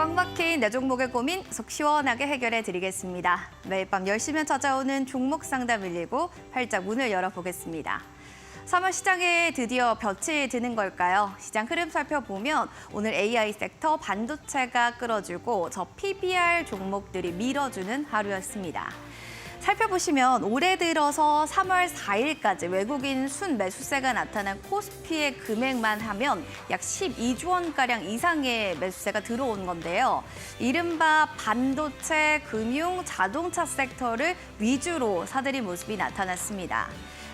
꽉 막힌 내 종목의 고민 속 시원하게 해결해 드리겠습니다. 매일 밤 10시면 찾아오는 종목 상담 119 활짝 문을 열어보겠습니다. 3월 시장에 드디어 볕이 드는 걸까요? 시장 흐름 살펴보면 오늘 AI 섹터 반도체가 끌어주고 저 PBR 종목들이 밀어주는 하루였습니다. 살펴보시면 올해 들어서 3월 4일까지 외국인 순매수세가 나타난 코스피의 금액만 하면 약 12조 원가량 이상의 매수세가 들어온 건데요. 이른바 반도체, 금융, 자동차 섹터를 위주로 사들인 모습이 나타났습니다.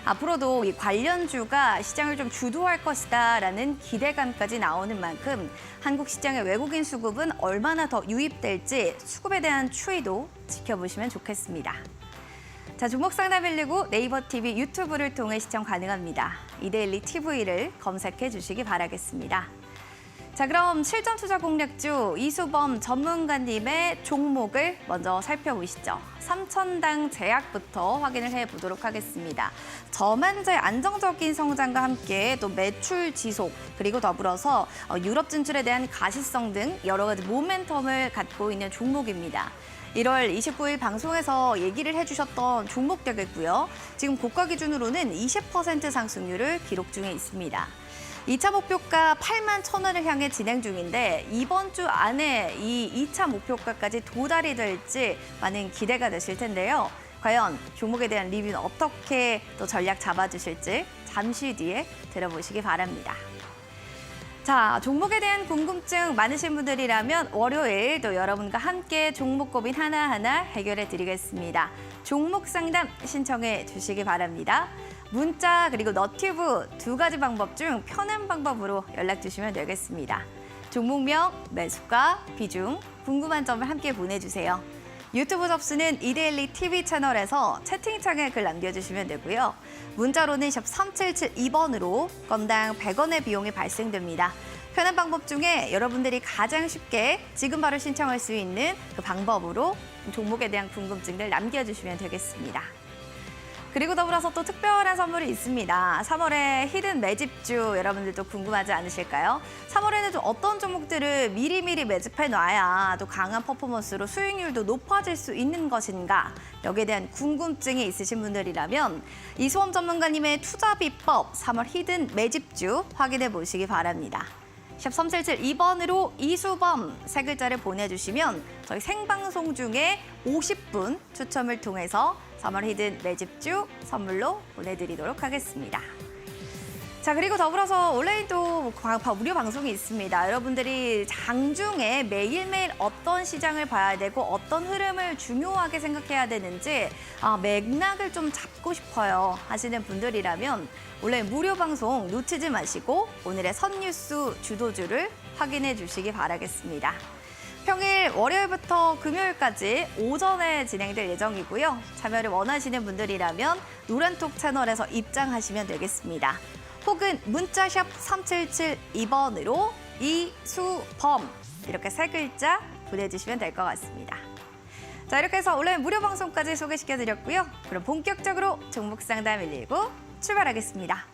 앞으로도 이 관련주가 시장을 좀 주도할 것이다라는 기대감까지 나오는 만큼 한국 시장의 외국인 수급은 얼마나 더 유입될지 수급에 대한 추이도 지켜보시면 좋겠습니다. 자, 종목 상담 119 네이버 TV, 유튜브를 통해 시청 가능합니다. 이데일리 TV를 검색해 주시기 바라겠습니다. 자, 그럼 실전 투자 공략주 이수범 전문가님의 종목을 먼저 살펴보시죠. 삼천당 제약부터 확인을 해보도록 하겠습니다. 저만재 안정적인 성장과 함께 또 매출 지속, 그리고 더불어서 유럽 진출에 대한 가시성 등 여러 가지 모멘텀을 갖고 있는 종목입니다. 1월 29일 방송에서 얘기를 해주셨던 종목 되겠고요. 지금 고가 기준으로는 20% 상승률을 기록 중에 있습니다. 2차 목표가 8만 1,000원을 향해 진행 중인데 이번 주 안에 이 2차 목표가까지 도달이 될지 많은 기대가 되실 텐데요. 과연 종목에 대한 리뷰는 어떻게 또 전략 잡아주실지 잠시 뒤에 들어보시기 바랍니다. 자, 종목에 대한 궁금증 많으신 분들이라면 월요일 또 여러분과 함께 종목 고민 하나하나 해결해 드리겠습니다. 종목 상담 신청해 주시기 바랍니다. 문자 그리고 너튜브 두 가지 방법 중 편한 방법으로 연락 주시면 되겠습니다. 종목명, 매수가, 비중, 궁금한 점을 함께 보내주세요. 유튜브 접수는 이데일리 TV 채널에서 채팅창에 글 남겨주시면 되고요. 문자로는 샵 3772번으로 건당 100원의 비용이 발생됩니다. 편한 방법 중에 여러분들이 가장 쉽게 지금 바로 신청할 수 있는 그 방법으로 종목에 대한 궁금증들 남겨주시면 되겠습니다. 그리고 더불어서 또 특별한 선물이 있습니다. 3월에 히든 매집주 여러분들도 궁금하지 않으실까요? 3월에는 좀 어떤 종목들을 미리미리 매집해놔야 또 강한 퍼포먼스로 수익률도 높아질 수 있는 것인가? 여기에 대한 궁금증이 있으신 분들이라면 이수범 전문가님의 투자 비법 3월 히든 매집주 확인해 보시기 바랍니다. 샵 3772번으로 이수범 세 글자를 보내주시면 저희 생방송 중에 50분 추첨을 통해서 3월 히든 매집주 선물로 보내드리도록 하겠습니다. 자, 그리고 더불어서 온라인도 무료 방송이 있습니다. 여러분들이 장중에 매일매일 어떤 시장을 봐야 되고 어떤 흐름을 중요하게 생각해야 되는지 맥락을 좀 잡고 싶어요 하시는 분들이라면 온라인 무료 방송 놓치지 마시고 오늘의 선뉴스 주도주를 확인해 주시기 바라겠습니다. 평일 월요일부터 금요일까지 오전에 진행될 예정이고요. 참여를 원하시는 분들이라면 노란톡 채널에서 입장하시면 되겠습니다. 혹은 문자샵 3772번으로 이수범 이렇게 세 글자 보내주시면 될 것 같습니다. 자, 이렇게 해서 온라인 무료 방송까지 소개시켜드렸고요. 그럼 본격적으로 종목 상담 119 출발하겠습니다.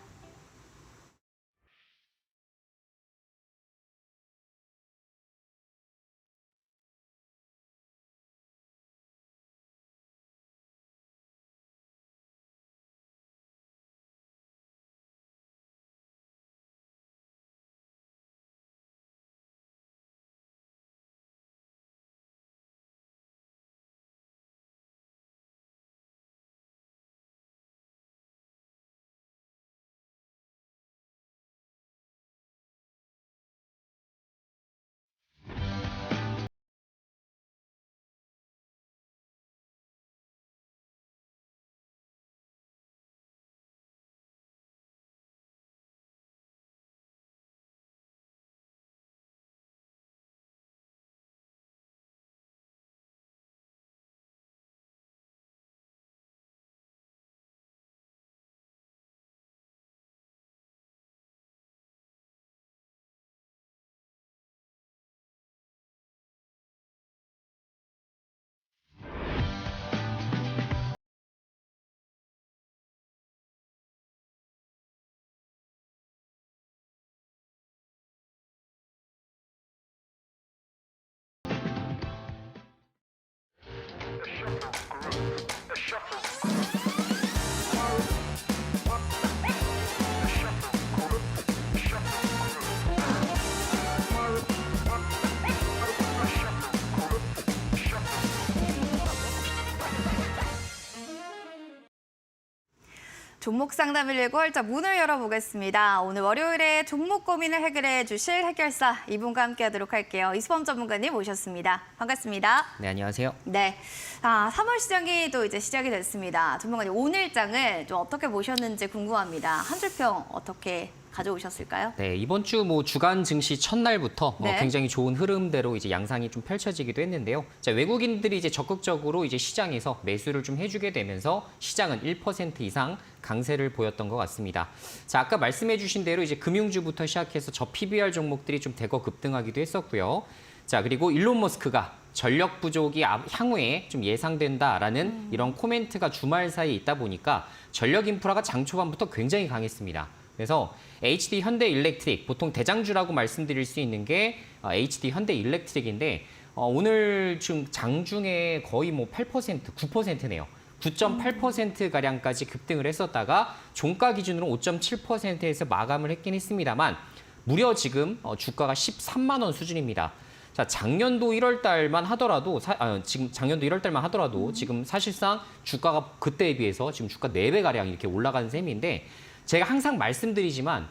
종목 상담을 열고 활짝 문을 열어보겠습니다. 오늘 월요일에 종목 고민을 해결해 주실 해결사 이분과 함께하도록 할게요. 이수범 전문가님 모셨습니다. 반갑습니다. 네, 안녕하세요. 네, 3월 시장이 또 이제 시작이 됐습니다. 전문가님 오늘장을 좀 어떻게 보셨는지 궁금합니다. 한 줄평 어떻게 가져오셨을까요? 네, 이번 주 주간 증시 첫날부터 네. 굉장히 좋은 흐름대로 이제 양상이 좀 펼쳐지기도 했는데요. 자, 외국인들이 이제 적극적으로 이제 시장에서 매수를 좀 해주게 되면서 시장은 1% 이상 강세를 보였던 것 같습니다. 자, 아까 말씀해주신 대로 이제 금융주부터 시작해서 저 PBR 종목들이 좀 대거 급등하기도 했었고요. 자, 그리고 일론 머스크가 전력 부족이 향후에 좀 예상된다라는 이런 코멘트가 주말 사이에 있다 보니까 전력 인프라가 장 초반부터 굉장히 강했습니다. 그래서 HD 현대일렉트릭, 보통 대장주라고 말씀드릴 수 있는 게 HD 현대일렉트릭인데 오늘 지금 장중에 거의 8%, 9%네요. 9.8%가량까지 급등을 했었다가 종가 기준으로 5.7%에서 마감을 했긴 했습니다만 무려 지금 주가가 13만 원 수준입니다. 자, 작년도 1월 달만 하더라도 지금 작년도 1월 달만 하더라도 지금 사실상 주가가 그때에 비해서 지금 주가 4배 가량 이렇게 올라간 셈인데 제가 항상 말씀드리지만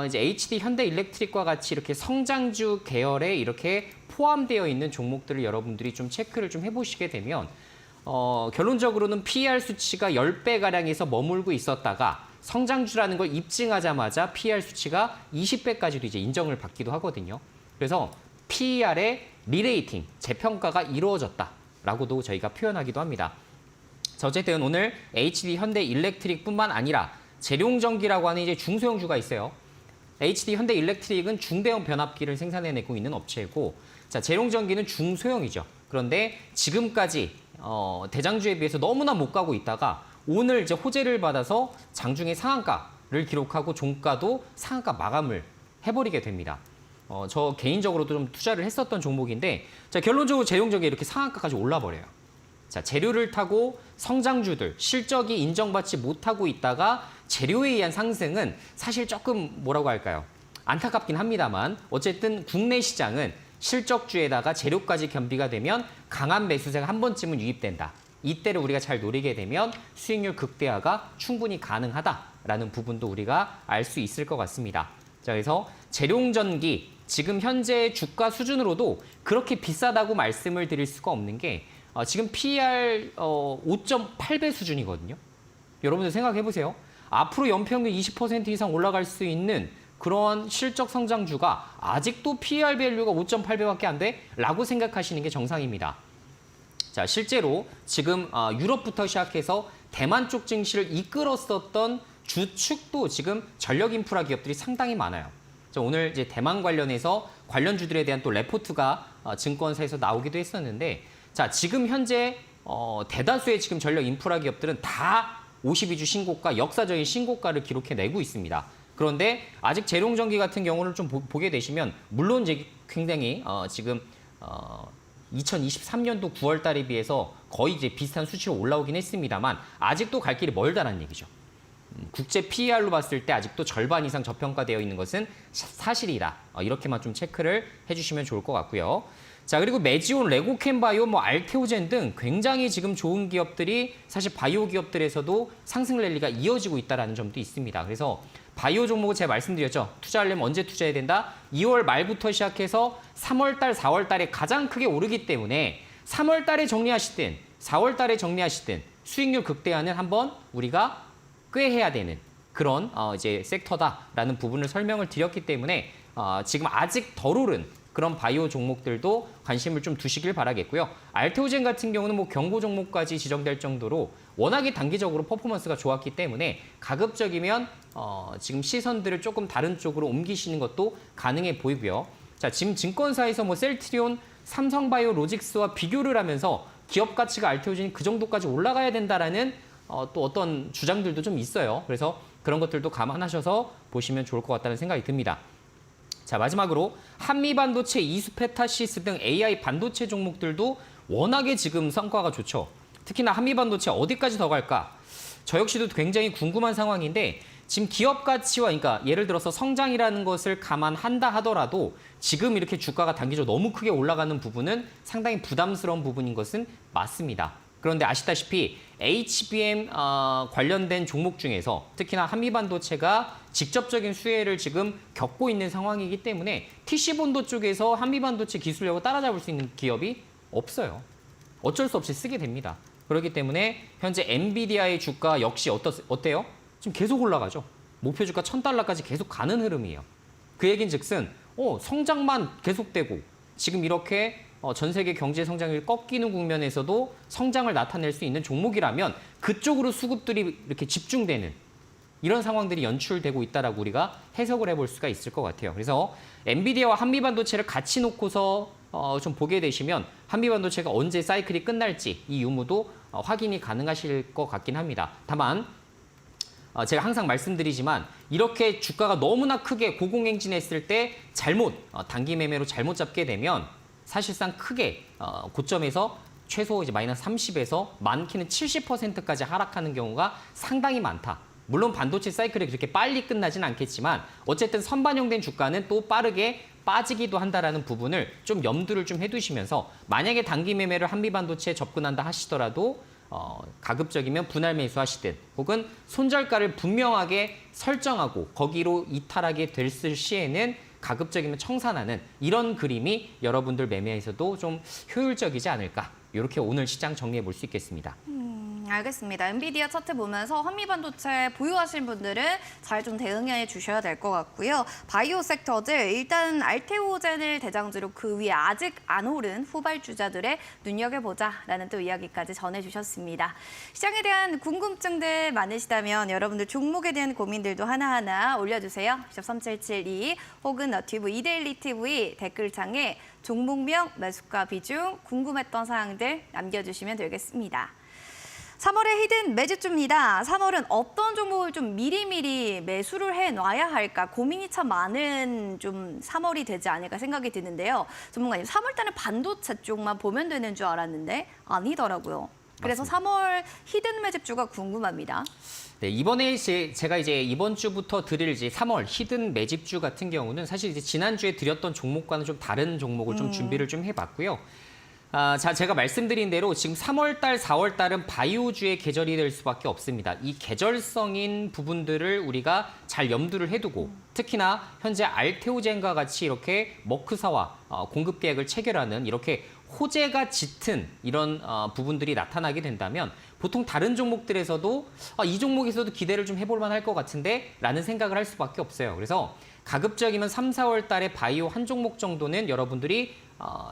이제 HD 현대일렉트릭과 같이 이렇게 성장주 계열에 이렇게 포함되어 있는 종목들을 여러분들이 좀 체크를 좀 해보시게 되면 결론적으로는 PER 수치가 10배 가량에서 머물고 있었다가 성장주라는 걸 입증하자마자 PER 수치가 20배까지도 이제 인정을 받기도 하거든요. 그래서 PER의 리레이팅, 재평가가 이루어졌다라고도 저희가 표현하기도 합니다. 자, 어쨌든 오늘 HD 현대일렉트릭뿐만 아니라 재룡전기라고 하는 이제 중소형주가 있어요. HD 현대일렉트릭은 중대형 변압기를 생산해내고 있는 업체고, 자, 재룡전기는 중소형이죠. 그런데 지금까지 대장주에 비해서 너무나 못 가고 있다가 오늘 이제 호재를 받아서 장중에 상한가를 기록하고 종가도 상한가 마감을 해버리게 됩니다. 저 개인적으로도 좀 투자를 했었던 종목인데, 자, 결론적으로 재룡전기 이렇게 상한가까지 올라버려요. 자, 재료를 타고 성장주들, 실적이 인정받지 못하고 있다가 재료에 의한 상승은 사실 조금 뭐라고 할까요? 안타깝긴 합니다만 어쨌든 국내 시장은 실적주에다가 재료까지 겸비가 되면 강한 매수세가 한 번쯤은 유입된다. 이때를 우리가 잘 노리게 되면 수익률 극대화가 충분히 가능하다라는 부분도 우리가 알 수 있을 것 같습니다. 자, 그래서 재룡전기 지금 현재 주가 수준으로도 그렇게 비싸다고 말씀을 드릴 수가 없는 게 지금 PER 5.8배 수준이거든요. 여러분들 생각해 보세요. 앞으로 연평균 20% 이상 올라갈 수 있는 그런 실적 성장주가 아직도 PER 밸류가 5.8배밖에 안 돼? 라고 생각하시는 게 정상입니다. 자, 실제로 지금 유럽부터 시작해서 대만 쪽 증시를 이끌었었던 주축도 지금 전력 인프라 기업들이 상당히 많아요. 자, 오늘 이제 대만 관련해서 관련주들에 대한 또 레포트가 증권사에서 나오기도 했었는데, 자, 지금 현재 대다수의 지금 전력 인프라 기업들은 다 52주 신고가, 역사적인 신고가를 기록해내고 있습니다. 그런데 아직 재룡전기 같은 경우를 좀 보게 되시면 물론 이제 굉장히 지금 2023년도 9월 달에 비해서 거의 이제 비슷한 수치로 올라오긴 했습니다만 아직도 갈 길이 멀다는 얘기죠. 국제 PER로 봤을 때 아직도 절반 이상 저평가되어 있는 것은 사실이다. 이렇게만 좀 체크를 해주시면 좋을 것 같고요. 자, 그리고 메지온, 레고캠바이오, 알테오젠 등 굉장히 지금 좋은 기업들이 사실 바이오 기업들에서도 상승 랠리가 이어지고 있다는 점도 있습니다. 그래서 바이오 종목은 제가 말씀드렸죠. 투자하려면 언제 투자해야 된다? 2월 말부터 시작해서 3월 달, 4월 달에 가장 크게 오르기 때문에 3월 달에 정리하시든 4월 달에 정리하시든 수익률 극대화는 한번 우리가 꾀해야 되는 그런 이제 섹터다라는 부분을 설명을 드렸기 때문에 지금 아직 덜 오른 그런 바이오 종목들도 관심을 좀 두시길 바라겠고요. 알테오젠 같은 경우는 경고 종목까지 지정될 정도로 워낙에 단기적으로 퍼포먼스가 좋았기 때문에 가급적이면 지금 시선들을 조금 다른 쪽으로 옮기시는 것도 가능해 보이고요. 자, 지금 증권사에서 셀트리온, 삼성바이오 로직스와 비교를 하면서 기업 가치가 알테오젠이 그 정도까지 올라가야 된다라는 또 어떤 주장들도 좀 있어요. 그래서 그런 것들도 감안하셔서 보시면 좋을 것 같다는 생각이 듭니다. 자, 마지막으로 한미반도체, 이수페타시스 등 AI 반도체 종목들도 워낙에 지금 성과가 좋죠. 특히나 한미반도체 어디까지 더 갈까? 저 역시도 굉장히 궁금한 상황인데 지금 기업 가치와 그러니까 예를 들어서 성장이라는 것을 감안한다 하더라도 지금 이렇게 주가가 단기적으로 너무 크게 올라가는 부분은 상당히 부담스러운 부분인 것은 맞습니다. 그런데 아시다시피 HBM 관련된 종목 중에서 특히나 한미반도체가 직접적인 수혜를 지금 겪고 있는 상황이기 때문에 TC본도 쪽에서 한미반도체 기술력을 따라잡을 수 있는 기업이 없어요. 어쩔 수 없이 쓰게 됩니다. 그렇기 때문에 현재 엔비디아의 주가 역시 어때요? 지금 계속 올라가죠. 목표 주가 $1,000까지 계속 가는 흐름이에요. 그 얘긴즉슨 성장만 계속되고 지금 이렇게 전 세계 경제 성장률이 꺾이는 국면에서도 성장을 나타낼 수 있는 종목이라면 그쪽으로 수급들이 이렇게 집중되는 이런 상황들이 연출되고 있다라고 우리가 해석을 해볼 수가 있을 것 같아요. 그래서 엔비디아와 한미반도체를 같이 놓고서 좀 보게 되시면 한미반도체가 언제 사이클이 끝날지 이 유무도 확인이 가능하실 것 같긴 합니다. 다만 제가 항상 말씀드리지만 이렇게 주가가 너무나 크게 고공행진했을 때 잘못 단기 매매로 잘못 잡게 되면 사실상 크게 고점에서 최소 이제 마이너스 30에서 많게는 70%까지 하락하는 경우가 상당히 많다. 물론 반도체 사이클이 그렇게 빨리 끝나진 않겠지만 어쨌든 선반영된 주가는 또 빠르게 빠지기도 한다라는 부분을 좀 염두를 좀 해두시면서 만약에 단기 매매를 한미반도체에 접근한다 하시더라도 가급적이면 분할 매수하시든 혹은 손절가를 분명하게 설정하고 거기로 이탈하게 됐을 시에는 가급적이면 청산하는 이런 그림이 여러분들 매매에서도 좀 효율적이지 않을까. 이렇게 오늘 시장 정리해 볼 수 있겠습니다. 알겠습니다. 엔비디아 차트 보면서 한미반도체 보유하신 분들은 잘 좀 대응해 주셔야 될 것 같고요. 바이오 섹터들 일단 알테오젠을 대장주로 그 위에 아직 안 오른 후발주자들의 눈여겨보자라는 또 이야기까지 전해주셨습니다. 시장에 대한 궁금증들 많으시다면 여러분들 종목에 대한 고민들도 하나하나 올려주세요. 샵3772 혹은 너튜브 이데일리 TV 댓글창에 종목명, 매수가 비중, 궁금했던 사항들 남겨주시면 되겠습니다. 3월의 히든 매집주입니다. 3월은 어떤 종목을 좀 미리미리 매수를 해놔야 할까 고민이 참 많은 좀 3월이 되지 않을까 생각이 드는데요. 전문가님, 3월 달은 반도체 쪽만 보면 되는 줄 알았는데 아니더라고요. 그래서 맞습니다. 3월 히든 매집주가 궁금합니다. 네, 이번에 제가 이제 이번 주부터 드릴 이제 3월 히든 매집주 같은 경우는 사실 이제 지난주에 드렸던 종목과는 좀 다른 종목을 좀 준비를 좀 해봤고요. 자, 제가 말씀드린 대로 지금 3월 달, 4월 달은 바이오주의 계절이 될 수밖에 없습니다. 이 계절성인 부분들을 우리가 잘 염두를 해두고 특히나 현재 알테오젠과 같이 이렇게 머크사와 공급 계약을 체결하는 이렇게 호재가 짙은 이런 부분들이 나타나게 된다면 보통 다른 종목들에서도 이 종목에서도 기대를 좀 해볼 만할 것 같은데 라는 생각을 할 수밖에 없어요. 그래서 가급적이면 3, 4월 달에 바이오 한 종목 정도는 여러분들이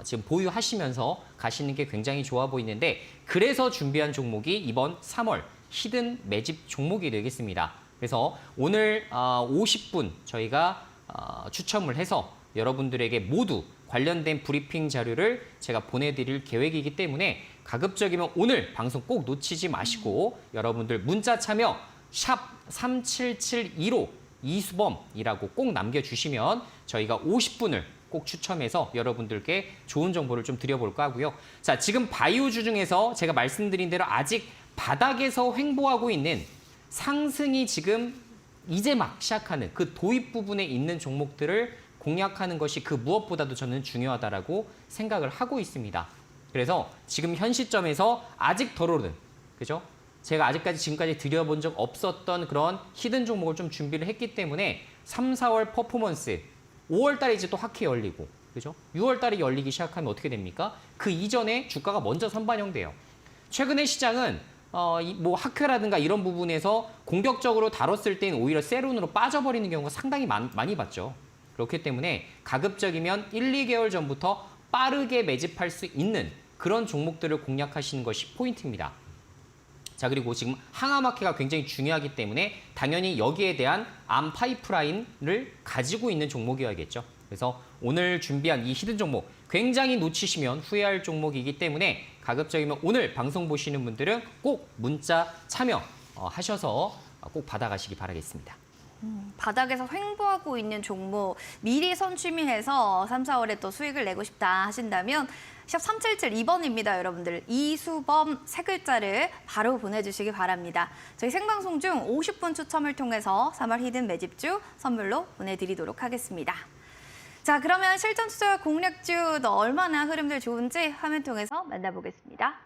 지금 보유하시면서 가시는 게 굉장히 좋아 보이는데 그래서 준비한 종목이 이번 3월 히든 매집 종목이 되겠습니다. 그래서 오늘 50분 저희가 추첨을 해서 여러분들에게 모두 관련된 브리핑 자료를 제가 보내드릴 계획이기 때문에 가급적이면 오늘 방송 꼭 놓치지 마시고 여러분들 문자 참여 샵 3772로 이수범이라고 꼭 남겨주시면 저희가 50분을 꼭 추첨해서 여러분들께 좋은 정보를 좀 드려볼까 하고요. 자, 지금 바이오주 중에서 제가 말씀드린 대로 아직 바닥에서 횡보하고 있는 상승이 지금 이제 막 시작하는 그 도입 부분에 있는 종목들을 공략하는 것이 그 무엇보다도 저는 중요하다라고 생각을 하고 있습니다. 그래서 지금 현 시점에서 아직 덜 오른, 그죠? 제가 지금까지 드려본 적 없었던 그런 히든 종목을 좀 준비를 했기 때문에 3, 4월 퍼포먼스 5월 달에 이제 또 학회 열리고, 그죠? 6월 달에 열리기 시작하면 어떻게 됩니까? 그 이전에 주가가 먼저 선반영돼요. 최근에 시장은 뭐 학회라든가 이런 부분에서 공격적으로 다뤘을 때는 오히려 세론으로 빠져버리는 경우가 상당히 많이 봤죠. 그렇기 때문에 가급적이면 1, 2개월 전부터 빠르게 매집할 수 있는 그런 종목들을 공략하시는 것이 포인트입니다. 자, 그리고 지금 항아마켓가 굉장히 중요하기 때문에 당연히 여기에 대한 암 파이프라인을 가지고 있는 종목이어야겠죠. 그래서 오늘 준비한 이 히든 종목 굉장히 놓치시면 후회할 종목이기 때문에 가급적이면 오늘 방송 보시는 분들은 꼭 문자 참여 하셔서 꼭 받아가시기 바라겠습니다. 바닥에서 횡보하고 있는 종목 미리 선취미해서 3, 4월에 또 수익을 내고 싶다 하신다면 샵 3772번입니다, 여러분들. 이수범 세 글자를 바로 보내주시기 바랍니다. 저희 생방송 중 50분 추첨을 통해서 3월 히든 매집주 선물로 보내드리도록 하겠습니다. 자, 그러면 실전 투자 공략주 얼마나 흐름들 좋은지 화면 통해서 만나보겠습니다.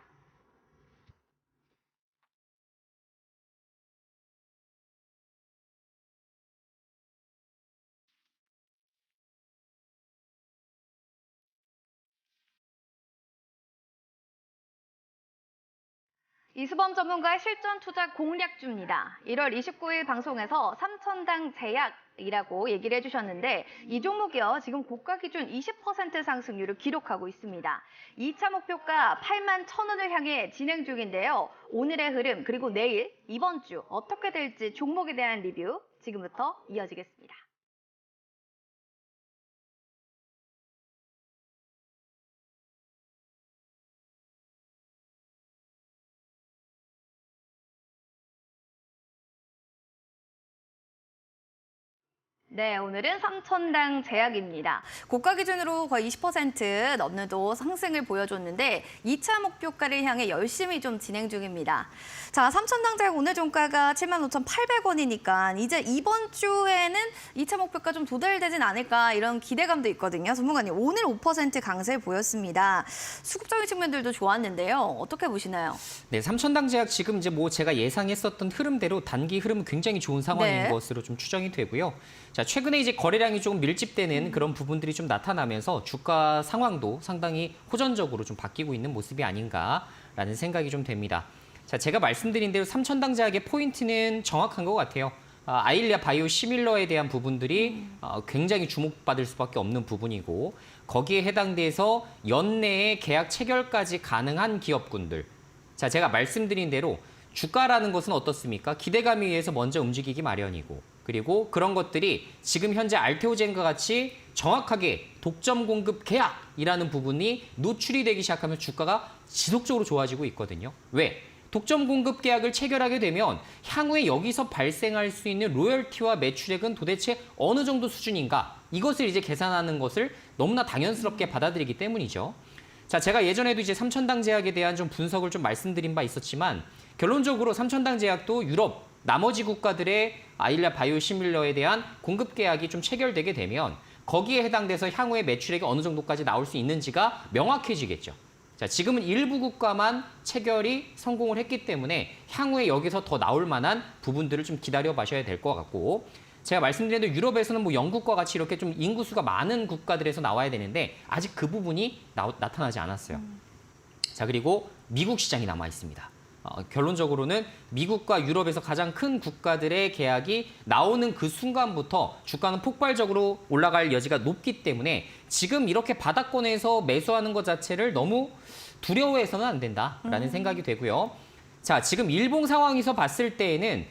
이수범 전문가의 실전 투자 공략주입니다. 1월 29일 방송에서 3천당 제약이라고 얘기를 해주셨는데 이 종목이요, 지금 고가 기준 20% 상승률을 기록하고 있습니다. 2차 목표가 8만 1,000원을 향해 진행 중인데요. 오늘의 흐름 그리고 내일, 이번 주 어떻게 될지 종목에 대한 리뷰 지금부터 이어지겠습니다. 네, 오늘은 3천당 제약입니다. 고가 기준으로 거의 20% 넘는 또 상승을 보여줬는데 2차 목표가를 향해 열심히 좀 진행 중입니다. 자, 3천당 제약 오늘 종가가 75,800원이니까 이제 이번 주에는 2차 목표가 좀 도달되진 않을까 이런 기대감도 있거든요. 전문가님, 오늘 5% 강세 보였습니다. 수급적인 측면들도 좋았는데요. 어떻게 보시나요? 네, 삼천당 제약 지금 이제 뭐 제가 예상했었던 흐름대로 단기 흐름은 굉장히 좋은 상황인 네. 것으로 좀 추정이 되고요. 자, 최근에 이제 거래량이 조금 밀집되는 그런 부분들이 좀 나타나면서 주가 상황도 상당히 호전적으로 좀 바뀌고 있는 모습이 아닌가라는 생각이 좀 됩니다. 자, 제가 말씀드린 대로 삼천당 제약의 포인트는 정확한 것 같아요. 아일리아 바이오 시밀러에 대한 부분들이 굉장히 주목받을 수밖에 없는 부분이고 거기에 해당돼서 연내에 계약 체결까지 가능한 기업군들. 자, 제가 말씀드린 대로 주가라는 것은 어떻습니까? 기대감에 의해서 먼저 움직이기 마련이고 그리고 그런 것들이 지금 현재 알테오젠과 같이 정확하게 독점 공급 계약이라는 부분이 노출이 되기 시작하면 주가가 지속적으로 좋아지고 있거든요. 왜? 독점 공급 계약을 체결하게 되면 향후에 여기서 발생할 수 있는 로열티와 매출액은 도대체 어느 정도 수준인가? 이것을 이제 계산하는 것을 너무나 당연스럽게 받아들이기 때문이죠. 자, 제가 예전에도 이제 삼천당 제약에 대한 좀 분석을 좀 말씀드린 바 있었지만 결론적으로 삼천당 제약도 유럽 나머지 국가들의 아일리아 바이오 시밀러에 대한 공급 계약이 좀 체결되게 되면 거기에 해당돼서 향후에 매출액이 어느 정도까지 나올 수 있는지가 명확해지겠죠. 자, 지금은 일부 국가만 체결이 성공을 했기 때문에 향후에 여기서 더 나올 만한 부분들을 좀 기다려 봐셔야 될 것 같고 제가 말씀드린 대로 유럽에서는 뭐 영국과 같이 이렇게 좀 인구수가 많은 국가들에서 나와야 되는데 아직 그 부분이 나타나지 않았어요. 자, 그리고 미국 시장이 남아 있습니다. 결론적으로는 미국과 유럽에서 가장 큰 국가들의 계약이 나오는 그 순간부터 주가는 폭발적으로 올라갈 여지가 높기 때문에 지금 이렇게 바닥권에서 매수하는 것 자체를 너무 두려워해서는 안 된다라는 생각이 되고요. 자, 지금 일봉 상황에서 봤을 때에는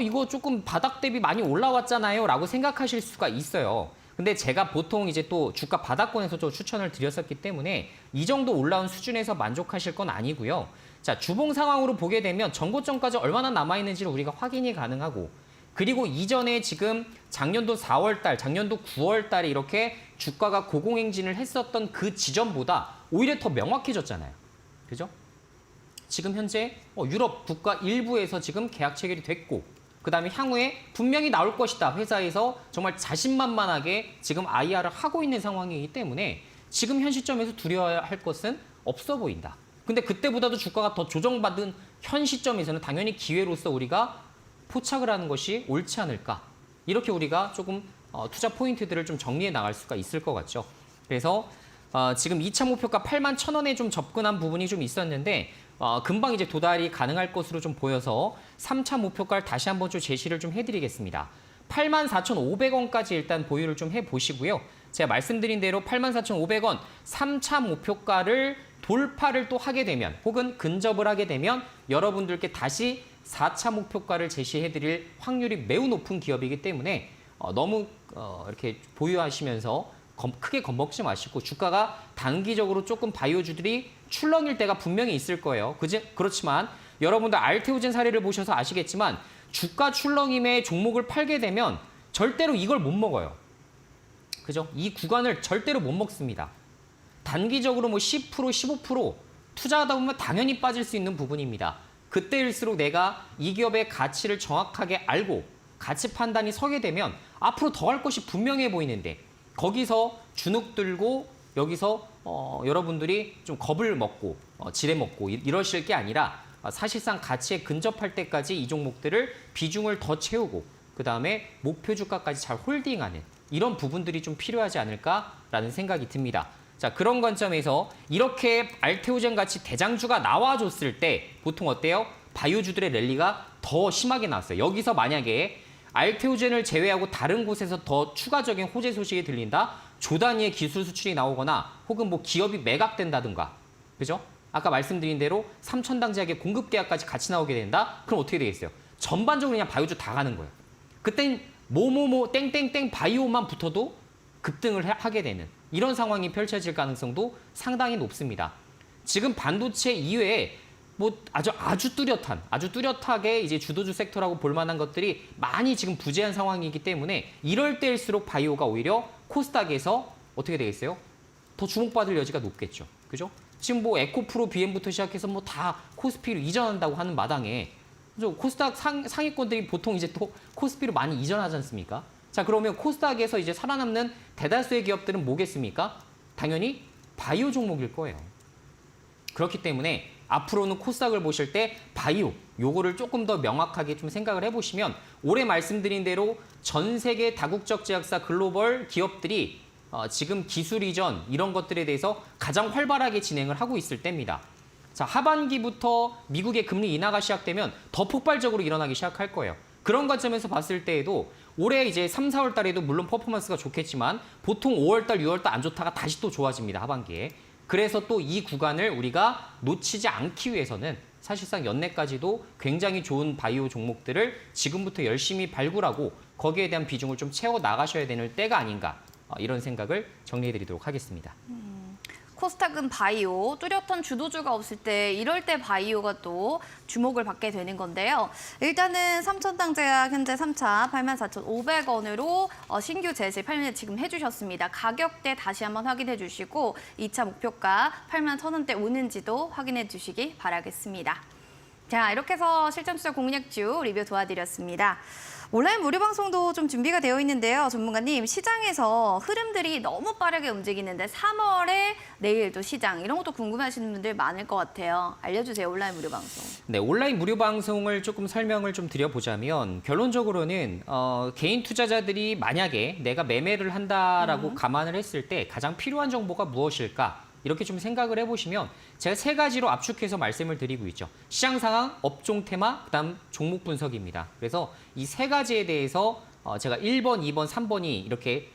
이거 조금 바닥 대비 많이 올라왔잖아요 라고 생각하실 수가 있어요. 근데 제가 보통 이제 또 주가 바닥권에서 좀 추천을 드렸었기 때문에 이 정도 올라온 수준에서 만족하실 건 아니고요. 자, 주봉 상황으로 보게 되면 전고점까지 얼마나 남아있는지를 우리가 확인이 가능하고 그리고 이전에 지금 작년도 4월 달, 작년도 9월 달에 이렇게 주가가 고공행진을 했었던 그 지점보다 오히려 더 명확해졌잖아요. 그죠? 지금 현재 유럽 국가 일부에서 지금 계약 체결이 됐고 그다음에 향후에 분명히 나올 것이다. 회사에서 정말 자신만만하게 지금 IR을 하고 있는 상황이기 때문에 지금 현 시점에서 두려워할 것은 없어 보인다. 근데 그때보다도 주가가 더 조정받은 현 시점에서는 당연히 기회로서 우리가 포착을 하는 것이 옳지 않을까. 이렇게 우리가 조금 투자 포인트들을 좀 정리해 나갈 수가 있을 것 같죠. 그래서 지금 2차 목표가 8만 1,000원에 좀 접근한 부분이 좀 있었는데 금방 이제 도달이 가능할 것으로 좀 보여서 3차 목표가를 다시 한번 좀 제시를 좀 해드리겠습니다. 84,500원까지 일단 보유를 좀 해보시고요. 제가 말씀드린 대로 84,500원 3차 목표가를 돌파를 또 하게 되면 혹은 근접을 하게 되면 여러분들께 다시 4차 목표가를 제시해드릴 확률이 매우 높은 기업이기 때문에 너무 이렇게 보유하시면서 크게 겁먹지 마시고 주가가 단기적으로 조금 바이오주들이 출렁일 때가 분명히 있을 거예요. 그렇지만 여러분들 알테오젠 사례를 보셔서 아시겠지만 주가 출렁임에 종목을 팔게 되면 절대로 이걸 못 먹어요. 그죠? 이 구간을 절대로 못 먹습니다. 단기적으로 뭐 10%, 15% 투자하다 보면 당연히 빠질 수 있는 부분입니다. 그때일수록 내가 이 기업의 가치를 정확하게 알고 가치 판단이 서게 되면 앞으로 더 할 것이 분명해 보이는데 거기서 주눅 들고 여기서 여러분들이 좀 겁을 먹고 지레 먹고 이러실 게 아니라 사실상 가치에 근접할 때까지 이 종목들을 비중을 더 채우고 그다음에 목표 주가까지 잘 홀딩하는 이런 부분들이 좀 필요하지 않을까라는 생각이 듭니다. 자, 그런 관점에서 이렇게 알테오젠 같이 대장주가 나와줬을 때 보통 어때요? 바이오주들의 랠리가 더 심하게 나왔어요. 여기서 만약에 알테오젠을 제외하고 다른 곳에서 더 추가적인 호재 소식이 들린다? 조 단위의 기술 수출이 나오거나 혹은 뭐 기업이 매각된다든가, 그죠? 아까 말씀드린 대로 삼천당제약의 공급 계약까지 같이 나오게 된다? 그럼 어떻게 되겠어요? 전반적으로 그냥 바이오주 다 가는 거예요. 그땐 뭐뭐뭐 땡땡땡 바이오만 붙어도 급등을 하게 되는 이런 상황이 펼쳐질 가능성도 상당히 높습니다. 지금 반도체 이외에 뭐 아주 뚜렷하게 이제 주도주 섹터라고 볼 만한 것들이 많이 지금 부재한 상황이기 때문에 이럴 때일수록 바이오가 오히려 코스닥에서 어떻게 되겠어요? 더 주목받을 여지가 높겠죠. 그죠? 지금 뭐 에코프로 BM부터 시작해서 뭐 다 코스피로 이전한다고 하는 마당에 코스닥 상위권들이 보통 이제 또 코스피로 많이 이전하지 않습니까? 자, 그러면 코스닥에서 이제 살아남는 대다수의 기업들은 뭐겠습니까? 당연히 바이오 종목일 거예요. 그렇기 때문에 앞으로는 코스닥을 보실 때 바이오, 요거를 조금 더 명확하게 좀 생각을 해보시면 올해 말씀드린 대로 전 세계 다국적 제약사 글로벌 기업들이 지금 기술 이전 이런 것들에 대해서 가장 활발하게 진행을 하고 있을 때입니다. 자, 하반기부터 미국의 금리 인하가 시작되면 더 폭발적으로 일어나기 시작할 거예요. 그런 관점에서 봤을 때에도 올해 이제 3, 4월 달에도 물론 퍼포먼스가 좋겠지만 보통 5월 달, 6월 달 안 좋다가 다시 또 좋아집니다, 하반기에. 그래서 또 이 구간을 우리가 놓치지 않기 위해서는 사실상 연내까지도 굉장히 좋은 바이오 종목들을 지금부터 열심히 발굴하고 거기에 대한 비중을 좀 채워 나가셔야 되는 때가 아닌가 이런 생각을 정리해드리도록 하겠습니다. 코스닥은 바이오, 뚜렷한 주도주가 없을 때 이럴 때 바이오가 또 주목을 받게 되는 건데요. 일단은 삼천당제약 현재 3차 84,500원으로 신규 제시 8년 지금 해주셨습니다. 가격대 다시 한번 확인해 주시고 2차 목표가 81,000원대 오는지도 확인해 주시기 바라겠습니다. 자, 이렇게 해서 실전투자 공략주 리뷰 도와드렸습니다. 온라인 무료 방송도 좀 준비가 되어 있는데요. 전문가님, 시장에서 흐름들이 너무 빠르게 움직이는데 3월에 내일 또 시장 이런 것도 궁금해하시는 분들 많을 것 같아요. 알려주세요, 온라인 무료 방송. 네, 온라인 무료 방송을 조금 설명을 좀 드려보자면 결론적으로는 개인 투자자들이 만약에 내가 매매를 한다라고 감안을 했을 때 가장 필요한 정보가 무엇일까? 이렇게 좀 생각을 해보시면 제가 3가지로 압축해서 말씀을 드리고 있죠. 시장 상황, 업종 테마, 그다음 종목 분석입니다. 그래서 이 3가지에 대해서 제가 1번, 2번, 3번이 이렇게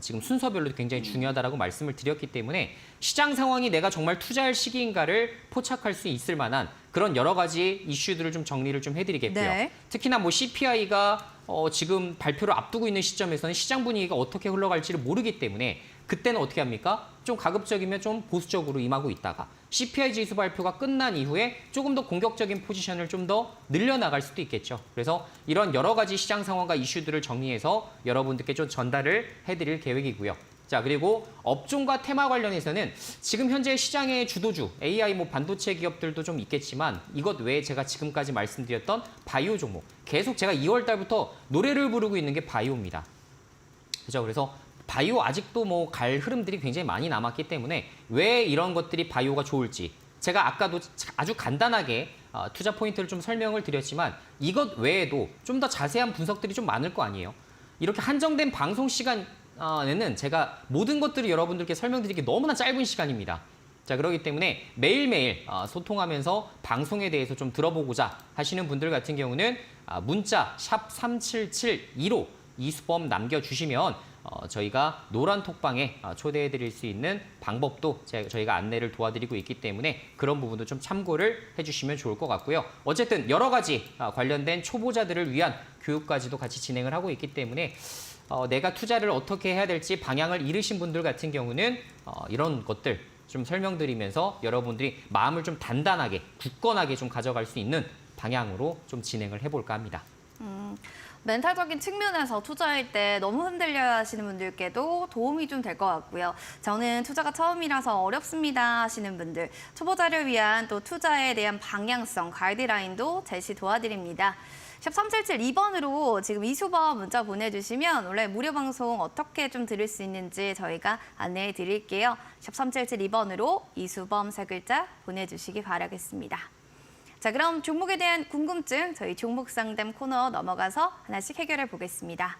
지금 순서별로 굉장히 중요하다라고 말씀을 드렸기 때문에 시장 상황이 내가 정말 투자할 시기인가를 포착할 수 있을 만한 그런 여러 가지 이슈들을 좀 정리를 좀 해드리겠고요. 네. 특히나 뭐 CPI가 지금 발표를 앞두고 있는 시점에서는 시장 분위기가 어떻게 흘러갈지를 모르기 때문에 그때는 어떻게 합니까? 좀 가급적이면 좀 보수적으로 임하고 있다가 CPI 지수 발표가 끝난 이후에 조금 더 공격적인 포지션을 좀 더 늘려나갈 수도 있겠죠. 그래서 이런 여러 가지 시장 상황과 이슈들을 정리해서 여러분들께 좀 전달을 해드릴 계획이고요. 자, 그리고 업종과 테마 관련해서는 지금 현재 시장의 주도주, AI 뭐 반도체 기업들도 좀 있겠지만 이것 외에 제가 지금까지 말씀드렸던 바이오 종목, 계속 제가 2월 달부터 노래를 부르고 있는 게 바이오입니다. 그죠? 그래서 바이오 아직도 뭐 갈 흐름들이 굉장히 많이 남았기 때문에 왜 이런 것들이 바이오가 좋을지 제가 아까도 아주 간단하게 투자 포인트를 좀 설명을 드렸지만 이것 외에도 좀 더 자세한 분석들이 좀 많을 거 아니에요. 이렇게 한정된 방송 시간에는 제가 모든 것들을 여러분들께 설명드리기 너무나 짧은 시간입니다. 자, 그렇기 때문에 매일매일 소통하면서 방송에 대해서 좀 들어보고자 하시는 분들 같은 경우는 문자 샵 3772로 이수범 남겨주시면 저희가 노란 톡방에 초대해 드릴 수 있는 방법도 저희가 안내를 도와드리고 있기 때문에 그런 부분도 좀 참고를 해주시면 좋을 것 같고요. 어쨌든 여러 가지 관련된 초보자들을 위한 교육까지도 같이 진행을 하고 있기 때문에 내가 투자를 어떻게 해야 될지 방향을 잃으신 분들 같은 경우는 이런 것들 좀 설명드리면서 여러분들이 마음을 좀 단단하게, 굳건하게 좀 가져갈 수 있는 방향으로 좀 진행을 해볼까 합니다. 멘탈적인 측면에서 투자할 때 너무 흔들려 하시는 분들께도 도움이 좀 될 것 같고요. 저는 투자가 처음이라서 어렵습니다 하시는 분들, 초보자를 위한 또 투자에 대한 방향성, 가이드라인도 제시 도와드립니다. 샵 3772번으로 지금 이수범 문자 보내주시면 원래 무료 방송 어떻게 좀 들을 수 있는지 저희가 안내해 드릴게요. 샵 3772번으로 이수범 세 글자 보내주시기 바라겠습니다. 자, 그럼 종목에 대한 궁금증 저희 종목 상담 코너 넘어가서 하나씩 해결해 보겠습니다.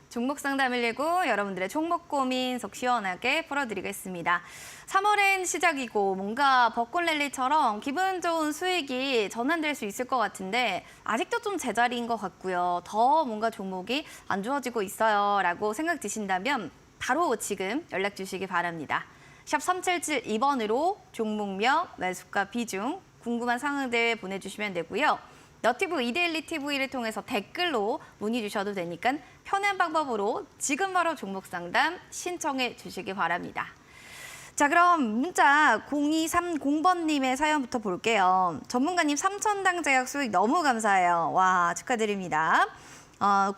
종목 상담 119 여러분들의 종목 고민 속 시원하게 풀어드리겠습니다. 3월엔 시작이고 뭔가 벚꽃 랠리처럼 기분 좋은 수익이 전환될 수 있을 것 같은데 아직도 좀 제자리인 것 같고요. 더 뭔가 종목이 안 좋아지고 있어요 라고 생각 드신다면 바로 지금 연락 주시기 바랍니다. 샵 3772번으로 종목명, 매수가 비중, 궁금한 상황들 보내주시면 되고요. 너티브 이데일리 TV를 통해서 댓글로 문의 주셔도 되니까 편한 방법으로 지금 바로 종목 상담 신청해 주시기 바랍니다. 자, 그럼 문자 0230번님의 사연부터 볼게요. 전문가님 3,000당 제약 수익 너무 감사해요. 와, 축하드립니다.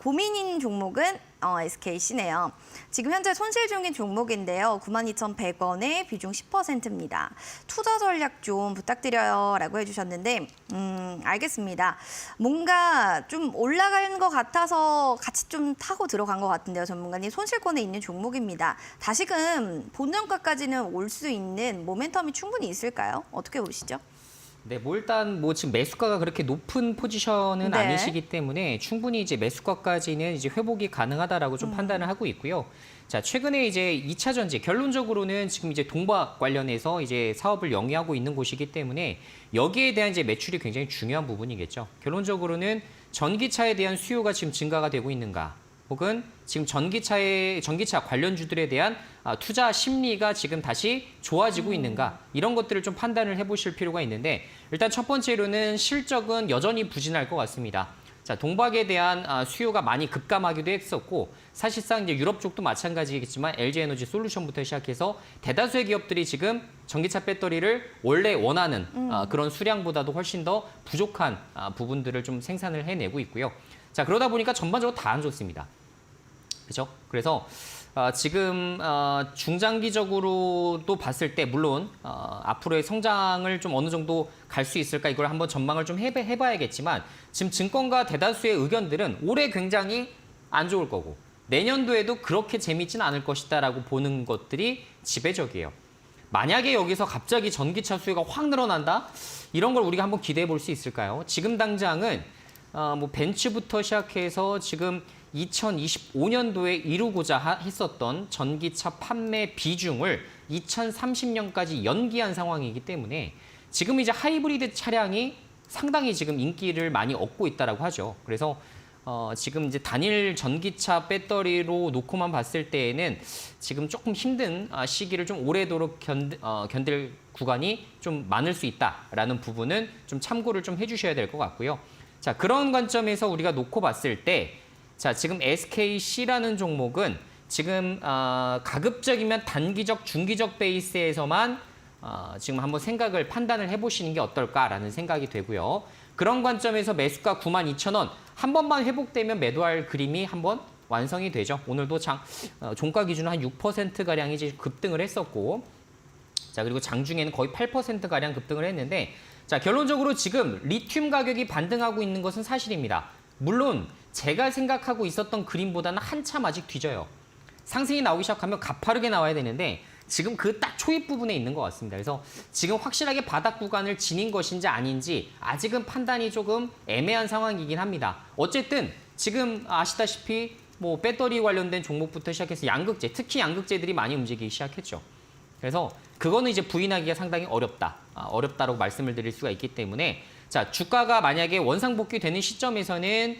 고민인 종목은 SKC네요. 지금 현재 손실 중인 종목인데요. 92,100원에 비중 10%입니다. 투자 전략 좀 부탁드려요 라고 해주셨는데 알겠습니다. 뭔가 좀 올라가는 것 같아서 같이 좀 타고 들어간 것 같은데요. 전문가님 손실권에 있는 종목입니다. 다시금 본전가까지는 올 수 있는 모멘텀이 충분히 있을까요? 어떻게 보시죠? 네, 뭐 일단 뭐 지금 매수가가 그렇게 높은 포지션은 네. 아니시기 때문에 충분히 이제 매수가까지는 이제 회복이 가능하다라고 좀 판단을 하고 있고요. 자, 최근에 이제 2차 전지 결론적으로는 지금 이제 동박 관련해서 이제 사업을 영위하고 있는 곳이기 때문에 여기에 대한 이제 매출이 굉장히 중요한 부분이겠죠. 결론적으로는 전기차에 대한 수요가 지금 증가가 되고 있는가? 혹은 지금 전기차 관련주들에 대한 투자 심리가 지금 다시 좋아지고 있는가 이런 것들을 좀 판단을 해보실 필요가 있는데 일단 첫 번째로는 실적은 여전히 부진할 것 같습니다. 자, 동박에 대한 수요가 많이 급감하기도 했었고 사실상 이제 유럽 쪽도 마찬가지겠지만 LG에너지 솔루션부터 시작해서 대다수의 기업들이 지금 전기차 배터리를 원래 원하는 그런 수량보다도 훨씬 더 부족한 부분들을 좀 생산을 해내고 있고요. 자, 그러다 보니까 전반적으로 다 안 좋습니다. 그렇죠? 그래서 지금 중장기적으로도 봤을 때 물론 앞으로의 성장을 좀 어느 정도 갈 수 있을까 이걸 한번 전망을 좀 해봐야겠지만 지금 증권가 대다수의 의견들은 올해 굉장히 안 좋을 거고 내년도에도 그렇게 재밌진 않을 것이다라고 보는 것들이 지배적이에요. 만약에 여기서 갑자기 전기차 수요가 확 늘어난다? 이런 걸 우리가 한번 기대해 볼 수 있을까요? 지금 당장은 뭐 벤츠부터 시작해서 지금 2025년도에 이루고자 했었던 전기차 판매 비중을 2030년까지 연기한 상황이기 때문에 지금 이제 하이브리드 차량이 상당히 지금 인기를 많이 얻고 있다라고 하죠. 그래서 지금 이제 단일 전기차 배터리로 놓고만 봤을 때에는 지금 조금 힘든 시기를 좀 오래도록 견딜 구간이 좀 많을 수 있다라는 부분은 좀 참고를 좀 해주셔야 될 것 같고요. 자, 그런 관점에서 우리가 놓고 봤을 때 자, 지금 SKC라는 종목은 지금 가급적이면 단기적, 중기적 베이스에서만 지금 한번 생각을 판단을 해보시는 게 어떨까라는 생각이 되고요. 그런 관점에서 매수가 92,000원 한 번만 회복되면 매도할 그림이 한번 완성이 되죠. 오늘도 종가 기준으로 한 6%가량이 이제 급등을 했었고 자, 그리고 장중에는 거의 8%가량 급등을 했는데 자, 결론적으로 지금 리튬 가격이 반등하고 있는 것은 사실입니다. 물론 제가 생각하고 있었던 그림보다는 한참 아직 뒤져요. 상승이 나오기 시작하면 가파르게 나와야 되는데 지금 그 딱 초입 부분에 있는 것 같습니다. 그래서 지금 확실하게 바닥 구간을 지닌 것인지 아닌지 아직은 판단이 조금 애매한 상황이긴 합니다. 어쨌든 지금 아시다시피 뭐 배터리 관련된 종목부터 시작해서 양극재, 특히 양극재들이 많이 움직이기 시작했죠. 그래서 그거는 이제 부인하기가 상당히 어렵다라고 말씀을 드릴 수가 있기 때문에 자, 주가가 만약에 원상복귀 되는 시점에서는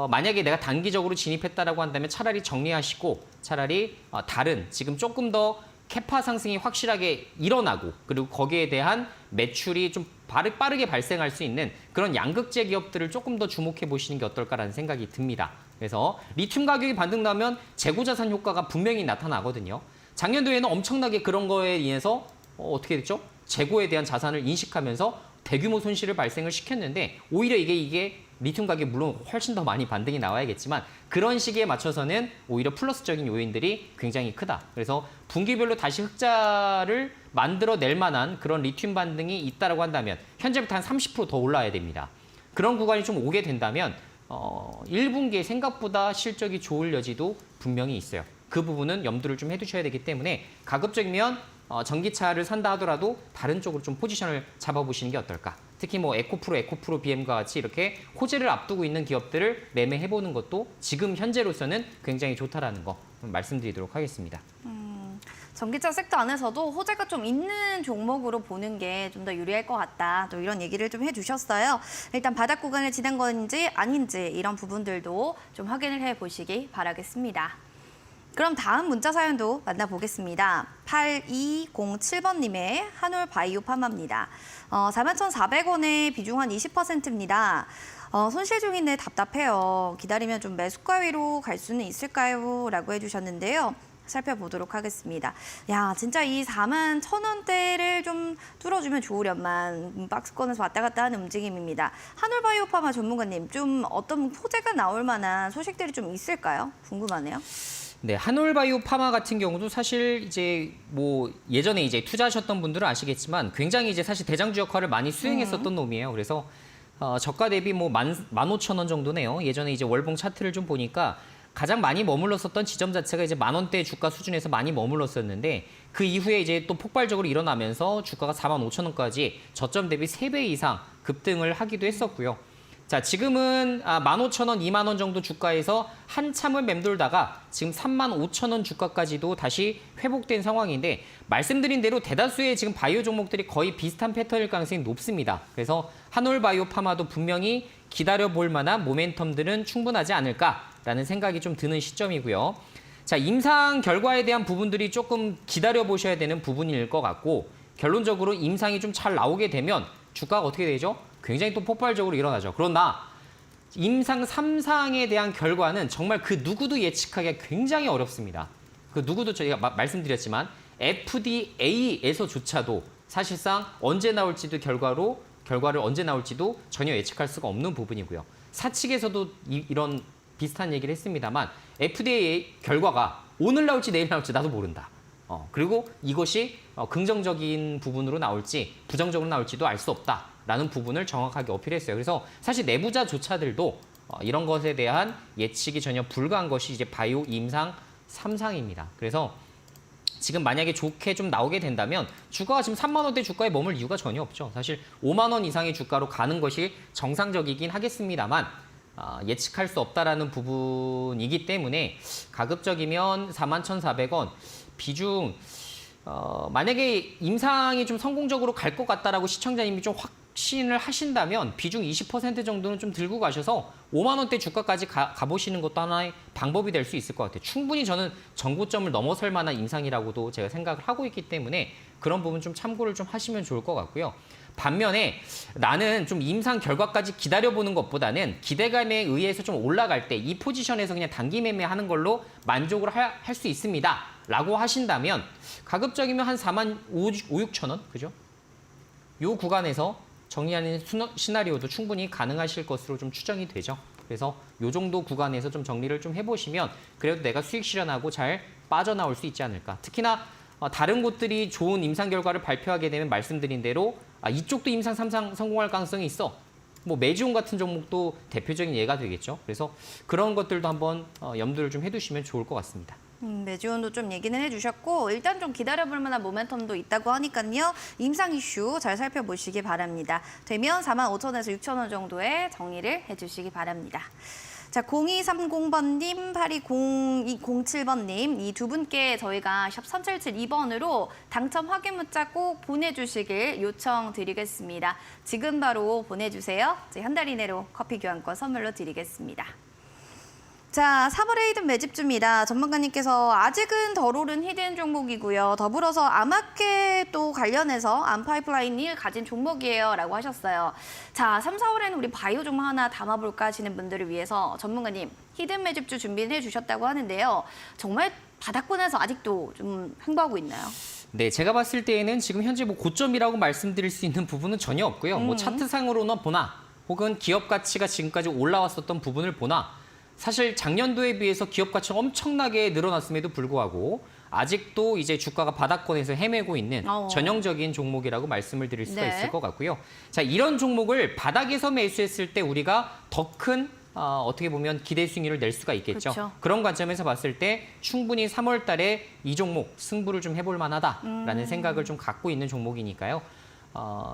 만약에 내가 단기적으로 진입했다라고 한다면 차라리 정리하시고 차라리 다른 지금 조금 더 캐파 상승이 확실하게 일어나고 그리고 거기에 대한 매출이 좀 빠르게 발생할 수 있는 그런 양극재 기업들을 조금 더 주목해 보시는 게 어떨까라는 생각이 듭니다. 그래서 리튬 가격이 반등 나면 재고자산 효과가 분명히 나타나거든요. 작년도에는 엄청나게 그런 거에 의해서 어떻게 됐죠? 재고에 대한 자산을 인식하면서 대규모 손실을 발생을 시켰는데 오히려 이게 리튬 가격이 물론 훨씬 더 많이 반등이 나와야겠지만 그런 시기에 맞춰서는 오히려 플러스적인 요인들이 굉장히 크다. 그래서 분기별로 다시 흑자를 만들어낼 만한 그런 리튬 반등이 있다라고 한다면 현재부터 한 30% 더 올라야 됩니다. 그런 구간이 좀 오게 된다면 1분기에 생각보다 실적이 좋을 여지도 분명히 있어요. 그 부분은 염두를 좀 해두셔야 되기 때문에 가급적이면 전기차를 산다 하더라도 다른 쪽으로 좀 포지션을 잡아보시는 게 어떨까. 특히 뭐 에코프로 BM과 같이 이렇게 호재를 앞두고 있는 기업들을 매매해보는 것도 지금 현재로서는 굉장히 좋다라는 거 말씀드리도록 하겠습니다. 전기차 섹터 안에서도 호재가 좀 있는 종목으로 보는 게 좀 더 유리할 것 같다. 또 이런 얘기를 좀 해주셨어요. 일단 바닥 구간을 지난 건지 아닌지 이런 부분들도 좀 확인을 해보시기 바라겠습니다. 그럼 다음 문자 사연도 만나보겠습니다. 8207번님의 한올바이오 파마입니다. 41,400원에 비중 한 20%입니다. 손실 중인데 답답해요. 기다리면 좀 매수가 위로 갈 수는 있을까요? 라고 해주셨는데요. 살펴보도록 하겠습니다. 야, 진짜 이 41,000원대를 좀 뚫어주면 좋으련만 박스권에서 왔다 갔다 하는 움직임입니다. 한올바이오 파마 전문가님, 좀 어떤 호재가 나올 만한 소식들이 좀 있을까요? 궁금하네요. 네, 한올바이오 파마 같은 경우도 사실 이제 뭐 예전에 이제 투자하셨던 분들은 아시겠지만 굉장히 이제 사실 대장주 역할을 많이 수행했었던 놈이에요. 그래서 저가 대비 뭐 15,000원 정도네요. 예전에 이제 월봉 차트를 좀 보니까 가장 많이 머물렀었던 지점 자체가 이제 10,000원대 주가 수준에서 많이 머물렀었는데 그 이후에 이제 또 폭발적으로 일어나면서 주가가 45,000원까지 저점 대비 3배 이상 급등을 하기도 했었고요. 자, 지금은 15,000원, 2만 원 정도 주가에서 한참을 맴돌다가 지금 35,000원 주가까지도 다시 회복된 상황인데 말씀드린 대로 대다수의 지금 바이오 종목들이 거의 비슷한 패턴일 가능성이 높습니다. 그래서 한올바이오 파마도 분명히 기다려볼 만한 모멘텀들은 충분하지 않을까라는 생각이 좀 드는 시점이고요. 자, 임상 결과에 대한 부분들이 조금 기다려보셔야 되는 부분일 것 같고 결론적으로 임상이 좀 잘 나오게 되면 주가가 어떻게 되죠? 굉장히 또 폭발적으로 일어나죠. 그러나 임상 3상에 대한 결과는 정말 그 누구도 예측하기가 굉장히 어렵습니다. 그 누구도 저희가 말씀드렸지만 FDA에서조차도 사실상 언제 나올지도 결과를 언제 나올지도 전혀 예측할 수가 없는 부분이고요. 사측에서도 이런 비슷한 얘기를 했습니다만 FDA 결과가 오늘 나올지 내일 나올지 나도 모른다. 그리고 이것이 긍정적인 부분으로 나올지 부정적으로 나올지도 알 수 없다라는 부분을 정확하게 어필했어요. 그래서 사실 내부자조차들도 이런 것에 대한 예측이 전혀 불가한 것이 이제 바이오 임상 3상입니다. 그래서 지금 만약에 좋게 좀 나오게 된다면 주가가 지금 3만 원대 주가에 머물 이유가 전혀 없죠. 사실 5만 원 이상의 주가로 가는 것이 정상적이긴 하겠습니다만 예측할 수 없다라는 부분이기 때문에 가급적이면 41,400원 비중 만약에 임상이 좀 성공적으로 갈 것 같다라고 시청자님이 좀 확신을 하신다면 비중 20% 정도는 좀 들고 가셔서 5만 원대 주가까지 가보시는 것도 하나의 방법이 될 수 있을 것 같아요. 충분히 저는 전고점을 넘어설 만한 임상이라고도 제가 생각을 하고 있기 때문에 그런 부분 좀 참고를 좀 하시면 좋을 것 같고요. 반면에 나는 좀 임상 결과까지 기다려보는 것보다는 기대감에 의해서 좀 올라갈 때 이 포지션에서 그냥 단기 매매하는 걸로 만족을 할 수 있습니다. 라고 하신다면 가급적이면 한 4만 5, 6천 원, 그죠? 요 구간에서 정리하는 시나리오도 충분히 가능하실 것으로 좀 추정이 되죠. 그래서 요 정도 구간에서 좀 정리를 좀 해보시면 그래도 내가 수익 실현하고 잘 빠져나올 수 있지 않을까. 특히나 다른 곳들이 좋은 임상 결과를 발표하게 되면 말씀드린 대로 이쪽도 임상 3상 성공할 가능성이 있어. 뭐 메지온 같은 종목도 대표적인 예가 되겠죠. 그래서 그런 것들도 한번 염두를 좀 해두시면 좋을 것 같습니다. 매지온도 좀 얘기는 해주셨고 일단 좀 기다려볼 만한 모멘텀도 있다고 하니까요. 임상 이슈 잘 살펴보시기 바랍니다. 되면 45,000원에서 6,000원 정도의 정리를 해주시기 바랍니다. 자, 0230번님, 820207번님 이 두 분께 저희가 샵 3772번으로 당첨 확인 문자 꼭 보내주시길 요청드리겠습니다. 지금 바로 보내주세요. 한 달 이내로 커피 교환권 선물로 드리겠습니다. 자, 3월의 히든 매집주입니다. 전문가님께서 아직은 덜 오른 히든 종목이고요. 더불어서 암학계도 관련해서 암파이프라인을 가진 종목이에요 라고 하셨어요. 자, 3, 4월에는 우리 바이오 종목 하나 담아볼까 하시는 분들을 위해서 전문가님 히든 매집주 준비해 주셨다고 하는데요. 정말 바닥권에서 아직도 좀 횡보하고 있나요? 네, 제가 봤을 때에는 지금 현재 뭐 고점이라고 말씀드릴 수 있는 부분은 전혀 없고요. 뭐 차트상으로나 보나 혹은 기업 가치가 지금까지 올라왔었던 부분을 보나 사실 작년도에 비해서 기업 가치가 엄청나게 늘어났음에도 불구하고 아직도 이제 주가가 바닥권에서 헤매고 있는 전형적인 종목이라고 말씀을 드릴 수가 네. 있을 것 같고요. 자, 이런 종목을 바닥에서 매수했을 때 우리가 더 큰 어떻게 보면 기대 수익률을 낼 수가 있겠죠. 그렇죠. 그런 관점에서 봤을 때 충분히 3월 달에 이 종목 승부를 좀 해볼 만하다라는 생각을 좀 갖고 있는 종목이니까요.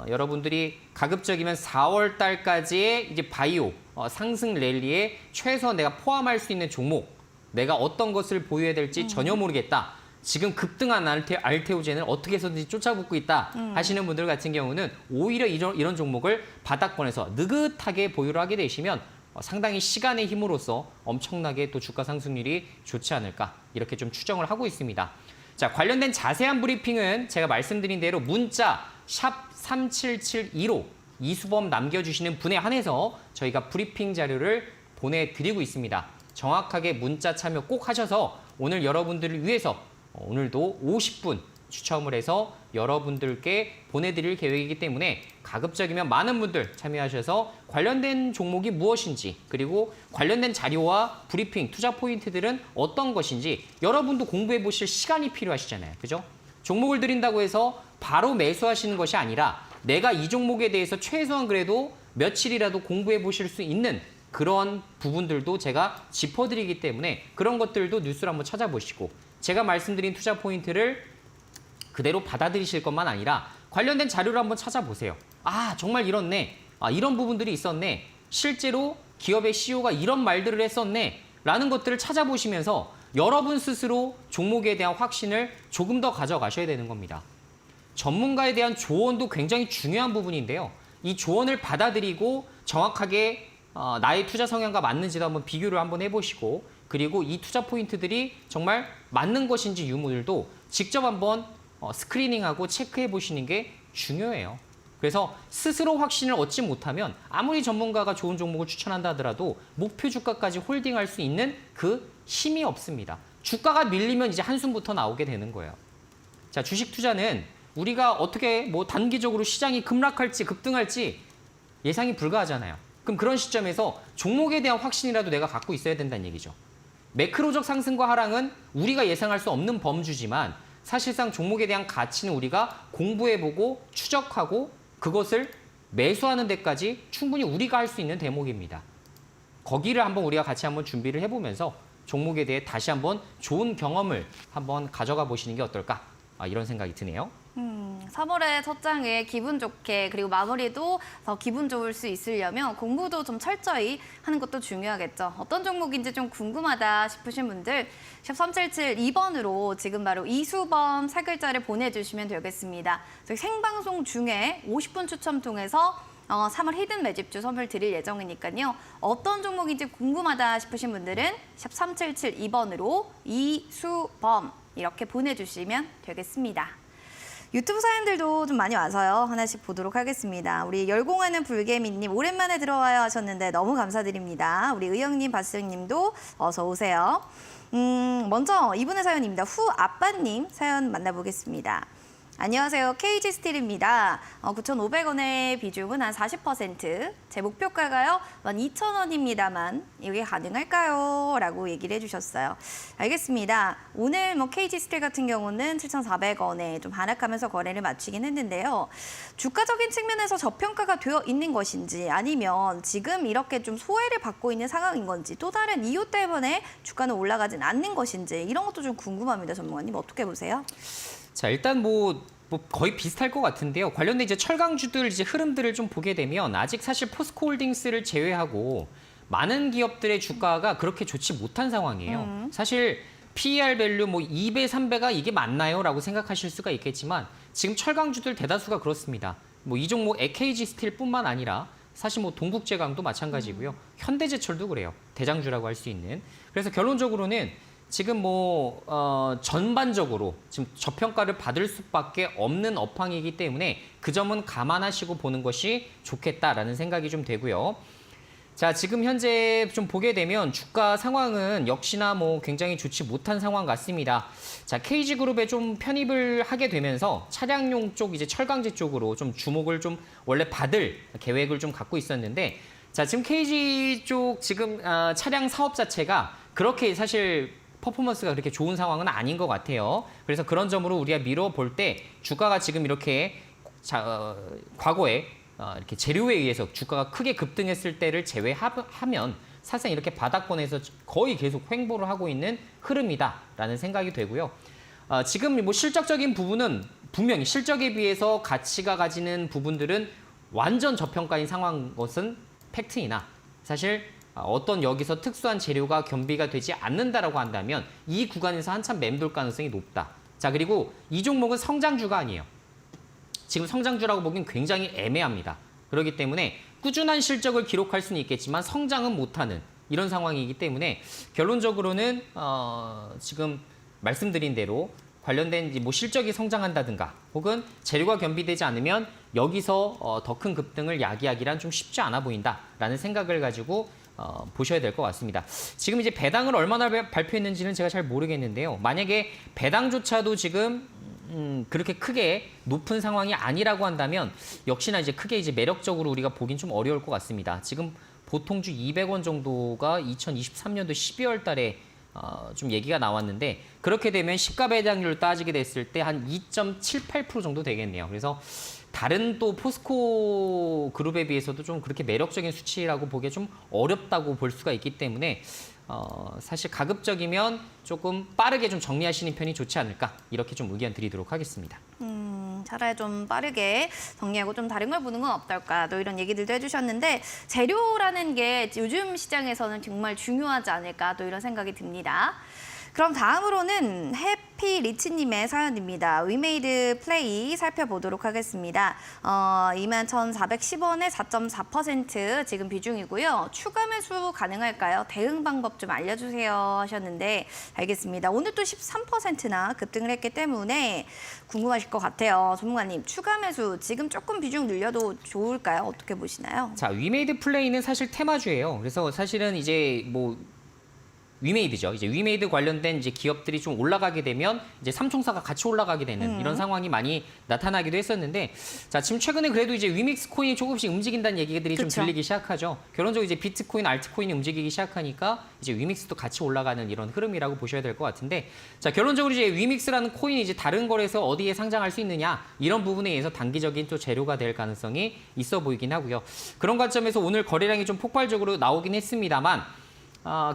여러분들이 가급적이면 4월 달까지의 이제 바이오 상승 랠리에 최소한 내가 포함할 수 있는 종목, 내가 어떤 것을 보유해야 될지 전혀 모르겠다. 지금 급등한 알테오젠을 어떻게 해서든지 쫓아붙고 있다 하시는 분들 같은 경우는 오히려 이런 종목을 바닥권에서 느긋하게 보유를 하게 되시면 상당히 시간의 힘으로써 엄청나게 또 주가 상승률이 좋지 않을까 이렇게 좀 추정을 하고 있습니다. 자, 관련된 자세한 브리핑은 제가 말씀드린 대로 문자 샵 3772로 이수범 남겨주시는 분에 한해서 저희가 브리핑 자료를 보내드리고 있습니다. 정확하게 문자 참여 꼭 하셔서 오늘 여러분들을 위해서 오늘도 50분 추첨을 해서 여러분들께 보내드릴 계획이기 때문에 가급적이면 많은 분들 참여하셔서 관련된 종목이 무엇인지 그리고 관련된 자료와 브리핑, 투자 포인트들은 어떤 것인지 여러분도 공부해 보실 시간이 필요하시잖아요. 그죠? 종목을 드린다고 해서 바로 매수하시는 것이 아니라 내가 이 종목에 대해서 최소한 그래도 며칠이라도 공부해 보실 수 있는 그런 부분들도 제가 짚어드리기 때문에 그런 것들도 뉴스를 한번 찾아보시고 제가 말씀드린 투자 포인트를 그대로 받아들이실 것만 아니라 관련된 자료를 한번 찾아보세요. 아, 정말 이렇네. 아, 이런 부분들이 있었네. 실제로 기업의 CEO가 이런 말들을 했었네. 라는 것들을 찾아보시면서 여러분 스스로 종목에 대한 확신을 조금 더 가져가셔야 되는 겁니다. 전문가에 대한 조언도 굉장히 중요한 부분인데요. 이 조언을 받아들이고 정확하게 나의 투자 성향과 맞는지도 한번 비교를 한번 해보시고 그리고 이 투자 포인트들이 정말 맞는 것인지 유무들도 직접 한번 스크리닝하고 체크해 보시는 게 중요해요. 그래서 스스로 확신을 얻지 못하면 아무리 전문가가 좋은 종목을 추천한다 하더라도 목표 주가까지 홀딩할 수 있는 그 힘이 없습니다. 주가가 밀리면 이제 한숨부터 나오게 되는 거예요. 자, 주식 투자는 우리가 어떻게 뭐 단기적으로 시장이 급락할지 급등할지 예상이 불가하잖아요. 그럼 그런 시점에서 종목에 대한 확신이라도 내가 갖고 있어야 된다는 얘기죠. 매크로적 상승과 하락은 우리가 예상할 수 없는 범주지만 사실상 종목에 대한 가치는 우리가 공부해보고 추적하고 그것을 매수하는 데까지 충분히 우리가 할 수 있는 대목입니다. 거기를 한번 우리가 같이 한번 준비를 해보면서 종목에 대해 다시 한번 좋은 경험을 한번 가져가 보시는 게 어떨까 이런 생각이 드네요. 3월의 첫 장에 기분 좋게 그리고 마무리도 더 기분 좋을 수 있으려면 공부도 좀 철저히 하는 것도 중요하겠죠. 어떤 종목인지 좀 궁금하다 싶으신 분들 샵 3772번으로 지금 바로 이수범 세 글자를 보내주시면 되겠습니다. 저희 생방송 중에 50분 추첨 통해서 3월 히든 매집주 선물 드릴 예정이니까요. 어떤 종목인지 궁금하다 싶으신 분들은 샵 3772번으로 이수범 이렇게 보내주시면 되겠습니다. 유튜브 사연들도 좀 많이 와서요. 하나씩 보도록 하겠습니다. 우리 열공하는 불개미님 오랜만에 들어와요 하셨는데 너무 감사드립니다. 우리 의영님, 박수영님도 어서 오세요. 먼저 이분의 사연입니다. 후아빠님 사연 만나보겠습니다. 안녕하세요. KG 스틸입니다. 9,500원의 비중은 한 40%. 제 목표가가요. 12,000원입니다만 이게 가능할까요? 라고 얘기를 해주셨어요. 알겠습니다. 오늘 KG 스틸 같은 경우는 7,400원에 좀 하락하면서 거래를 마치긴 했는데요. 주가적인 측면에서 저평가가 되어 있는 것인지 아니면 지금 이렇게 좀 소외를 받고 있는 상황인 건지 또 다른 이유 때문에 주가는 올라가진 않는 것인지 이런 것도 좀 궁금합니다. 전문가님 어떻게 보세요? 자, 일단 뭐 거의 비슷할 것 같은데요. 관련된 이제 철강주들 이제 흐름들을 좀 보게 되면 아직 사실 포스코홀딩스를 제외하고 많은 기업들의 주가가 그렇게 좋지 못한 상황이에요. 사실 PER 밸류 2배, 3배가 이게 맞나요? 라고 생각하실 수가 있겠지만 지금 철강주들 대다수가 그렇습니다. 이 종목 KG 스틸뿐만 아니라 사실 뭐 동국제강도 마찬가지고요. 현대제철도 그래요. 대장주라고 할 수 있는. 그래서 결론적으로는 지금 전반적으로 지금 저평가를 받을 수밖에 없는 업황이기 때문에 그 점은 감안하시고 보는 것이 좋겠다라는 생각이 좀 되고요. 자, 지금 현재 좀 보게 되면 주가 상황은 역시나 굉장히 좋지 못한 상황 같습니다. 자, KG그룹에 좀 편입을 하게 되면서 차량용 쪽, 이제 철강제 쪽으로 좀 주목을 좀 원래 받을 계획을 좀 갖고 있었는데, 자, 지금 KG 쪽 지금 차량 사업 자체가 그렇게 사실 퍼포먼스가 그렇게 좋은 상황은 아닌 것 같아요. 그래서 그런 점으로 우리가 미뤄볼 때 주가가 지금 이렇게 과거에 이렇게 재료에 의해서 주가가 크게 급등했을 때를 제외하면 사실상 이렇게 바닥권에서 거의 계속 횡보를 하고 있는 흐름이다라는 생각이 되고요. 지금 실적적인 부분은 분명히 실적에 비해서 가치가 가지는 부분들은 완전 저평가인 상황인 것은 팩트이나 사실 어떤 여기서 특수한 재료가 겸비가 되지 않는다라고 한다면 이 구간에서 한참 맴돌 가능성이 높다. 자, 그리고 이 종목은 성장주가 아니에요. 지금 성장주라고 보기엔 굉장히 애매합니다. 그렇기 때문에 꾸준한 실적을 기록할 수는 있겠지만 성장은 못하는 이런 상황이기 때문에 결론적으로는 지금 말씀드린 대로 관련된 실적이 성장한다든가 혹은 재료가 겸비되지 않으면 여기서 더 큰 급등을 야기하기란 좀 쉽지 않아 보인다라는 생각을 가지고 보셔야 될 것 같습니다. 지금 이제 배당을 얼마나 발표했는지는 제가 잘 모르겠는데요. 만약에 배당조차도 지금 그렇게 크게 높은 상황이 아니라고 한다면 역시나 이제 크게 이제 매력적으로 우리가 보긴 좀 어려울 것 같습니다. 지금 보통주 200원 정도가 2023년도 12월 달에 좀 얘기가 나왔는데 그렇게 되면 시가 배당률 따지게 됐을 때 한 2.78% 정도 되겠네요. 그래서 다른 또 포스코 그룹에 비해서도 좀 그렇게 매력적인 수치라고 보기에 좀 어렵다고 볼 수가 있기 때문에 사실 가급적이면 조금 빠르게 좀 정리하시는 편이 좋지 않을까 이렇게 좀 의견 드리도록 하겠습니다. 차라리 좀 빠르게 정리하고 좀 다른 걸 보는 건 어떨까 또 이런 얘기들도 해주셨는데 재료라는 게 요즘 시장에서는 정말 중요하지 않을까 또 이런 생각이 듭니다. 그럼 다음으로는 해피리치님의 사연입니다. 위메이드 플레이 살펴보도록 하겠습니다. 21,410원에 4.4% 지금 비중이고요. 추가 매수 가능할까요? 대응 방법 좀 알려주세요 하셨는데 알겠습니다. 오늘 또 13%나 급등을 했기 때문에 궁금하실 것 같아요. 전문가님, 추가 매수 지금 조금 비중 늘려도 좋을까요? 어떻게 보시나요? 자, 위메이드 플레이는 사실 테마주예요. 그래서 사실은 이제 위메이드죠. 이제 위메이드 관련된 이제 기업들이 좀 올라가게 되면 이제 삼총사가 같이 올라가게 되는 이런 상황이 많이 나타나기도 했었는데 자, 지금 최근에 그래도 이제 위믹스 코인이 조금씩 움직인다는 얘기들이 좀 들리기 시작하죠. 결론적으로 이제 비트코인, 알트코인이 움직이기 시작하니까 이제 위믹스도 같이 올라가는 이런 흐름이라고 보셔야 될 것 같은데 자, 결론적으로 이제 위믹스라는 코인이 이제 다른 거래소 어디에 상장할 수 있느냐 이런 부분에 의해서 단기적인 또 재료가 될 가능성이 있어 보이긴 하고요. 그런 관점에서 오늘 거래량이 좀 폭발적으로 나오긴 했습니다만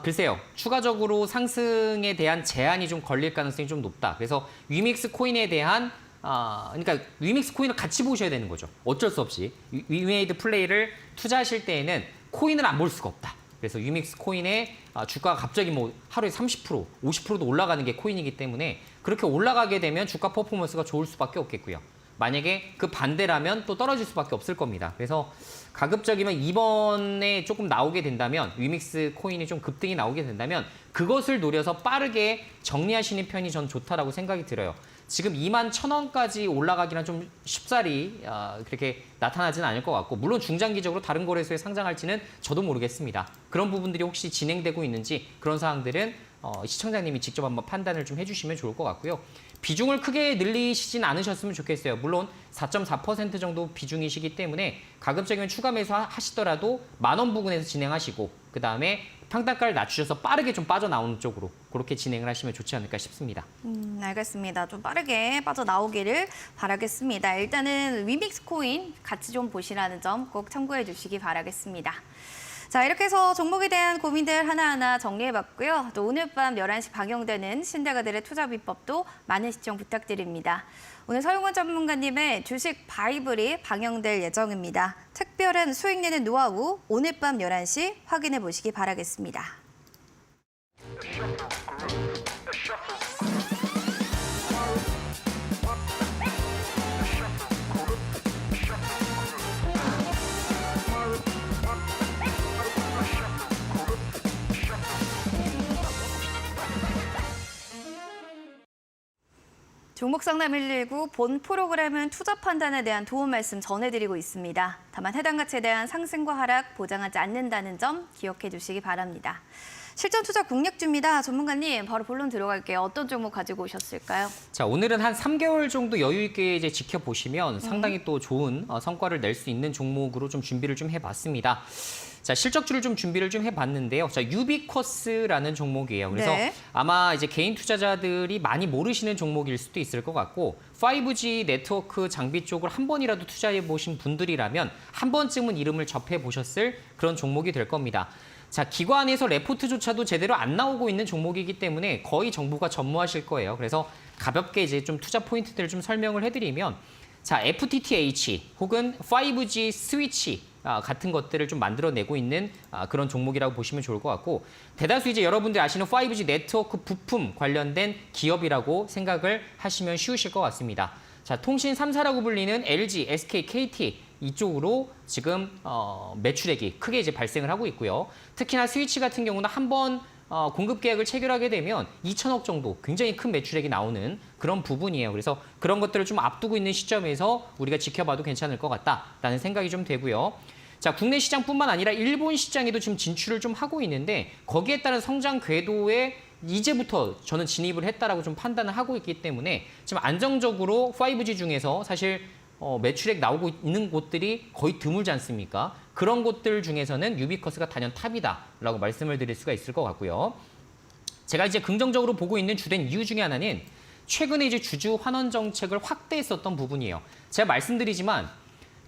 글쎄요. 추가적으로 상승에 대한 제한이 좀 걸릴 가능성이 좀 높다. 그래서 위믹스 코인에 대한 그러니까 위믹스 코인을 같이 보셔야 되는 거죠. 어쩔 수 없이 위메이드 플레이를 투자하실 때에는 코인을 안 볼 수가 없다. 그래서 위믹스 코인의 주가가 갑자기 하루에 30%, 50%도 올라가는 게 코인이기 때문에 그렇게 올라가게 되면 주가 퍼포먼스가 좋을 수밖에 없겠고요. 만약에 그 반대라면 또 떨어질 수밖에 없을 겁니다. 그래서 가급적이면 이번에 조금 나오게 된다면 위믹스 코인이 좀 급등이 나오게 된다면 그것을 노려서 빠르게 정리하시는 편이 전 좋다라고 생각이 들어요. 지금 21,000원까지 올라가기는 좀 쉽사리 그렇게 나타나지는 않을 것 같고 물론 중장기적으로 다른 거래소에 상장할지는 저도 모르겠습니다. 그런 부분들이 혹시 진행되고 있는지 그런 사항들은 시청자님이 직접 한번 판단을 좀 해주시면 좋을 것 같고요. 비중을 크게 늘리시진 않으셨으면 좋겠어요. 물론 4.4% 정도 비중이시기 때문에 가급적이면 추가 매수 하시더라도 10,000원 부근에서 진행하시고 그다음에 평단가를 낮추셔서 빠르게 좀 빠져나오는 쪽으로 그렇게 진행을 하시면 좋지 않을까 싶습니다. 알겠습니다. 좀 빠르게 빠져나오기를 바라겠습니다. 일단은 위믹스 코인 같이 좀 보시라는 점 꼭 참고해 주시기 바라겠습니다. 자, 이렇게 해서 종목에 대한 고민들 하나하나 정리해봤고요. 또 오늘 밤 11시 방영되는 신대가들의 투자 비법도 많은 시청 부탁드립니다. 오늘 서용원 전문가님의 주식 바이블이 방영될 예정입니다. 특별한 수익 내는 노하우 오늘 밤 11시 확인해 보시기 바라겠습니다. 종목 상담 119 본 프로그램은 투자 판단에 대한 도움 말씀 전해드리고 있습니다. 다만 해당 가치에 대한 상승과 하락 보장하지 않는다는 점 기억해 주시기 바랍니다. 실전 투자 공략주입니다. 전문가님, 바로 본론 들어갈게요. 어떤 종목 가지고 오셨을까요? 자, 오늘은 한 3개월 정도 여유 있게 이제 지켜보시면 상당히 또 좋은 성과를 낼 수 있는 종목으로 좀 준비를 좀 해봤습니다. 자, 실적주를 좀 준비를 좀 해봤는데요. 자, 유비쿼스라는 종목이에요. 그래서 네. 아마 이제 개인 투자자들이 많이 모르시는 종목일 수도 있을 것 같고 5G 네트워크 장비 쪽을 한 번이라도 투자해 보신 분들이라면 한 번쯤은 이름을 접해 보셨을 그런 종목이 될 겁니다. 자, 기관에서 레포트조차도 제대로 안 나오고 있는 종목이기 때문에 거의 정부가 전무하실 거예요. 그래서 가볍게 이제 좀 투자 포인트들을 좀 설명을 해드리면, 자, FTTH 혹은 5G 스위치 같은 것들을 좀 만들어내고 있는 그런 종목이라고 보시면 좋을 것 같고, 대다수 이제 여러분들이 아시는 5G 네트워크 부품 관련된 기업이라고 생각을 하시면 쉬우실 것 같습니다. 자, 통신 3사라고 불리는 LG, SK, KT 이쪽으로 지금 매출액이 크게 이제 발생을 하고 있고요. 특히나 스위치 같은 경우는 한번 공급 계약을 체결하게 되면 2천억 정도 굉장히 큰 매출액이 나오는 그런 부분이에요. 그래서 그런 것들을 좀 앞두고 있는 시점에서 우리가 지켜봐도 괜찮을 것 같다라는 생각이 좀 되고요. 자, 국내 시장뿐만 아니라 일본 시장에도 지금 진출을 좀 하고 있는데 거기에 따른 성장 궤도에 이제부터 저는 진입을 했다라고 좀 판단을 하고 있기 때문에 지금 안정적으로 5G 중에서 사실 매출액 나오고 있는 곳들이 거의 드물지 않습니까? 그런 곳들 중에서는 유비쿼스가 단연 탑이다라고 말씀을 드릴 수가 있을 것 같고요. 제가 이제 긍정적으로 보고 있는 주된 이유 중에 하나는 최근에 이제 주주 환원 정책을 확대했었던 부분이에요. 제가 말씀드리지만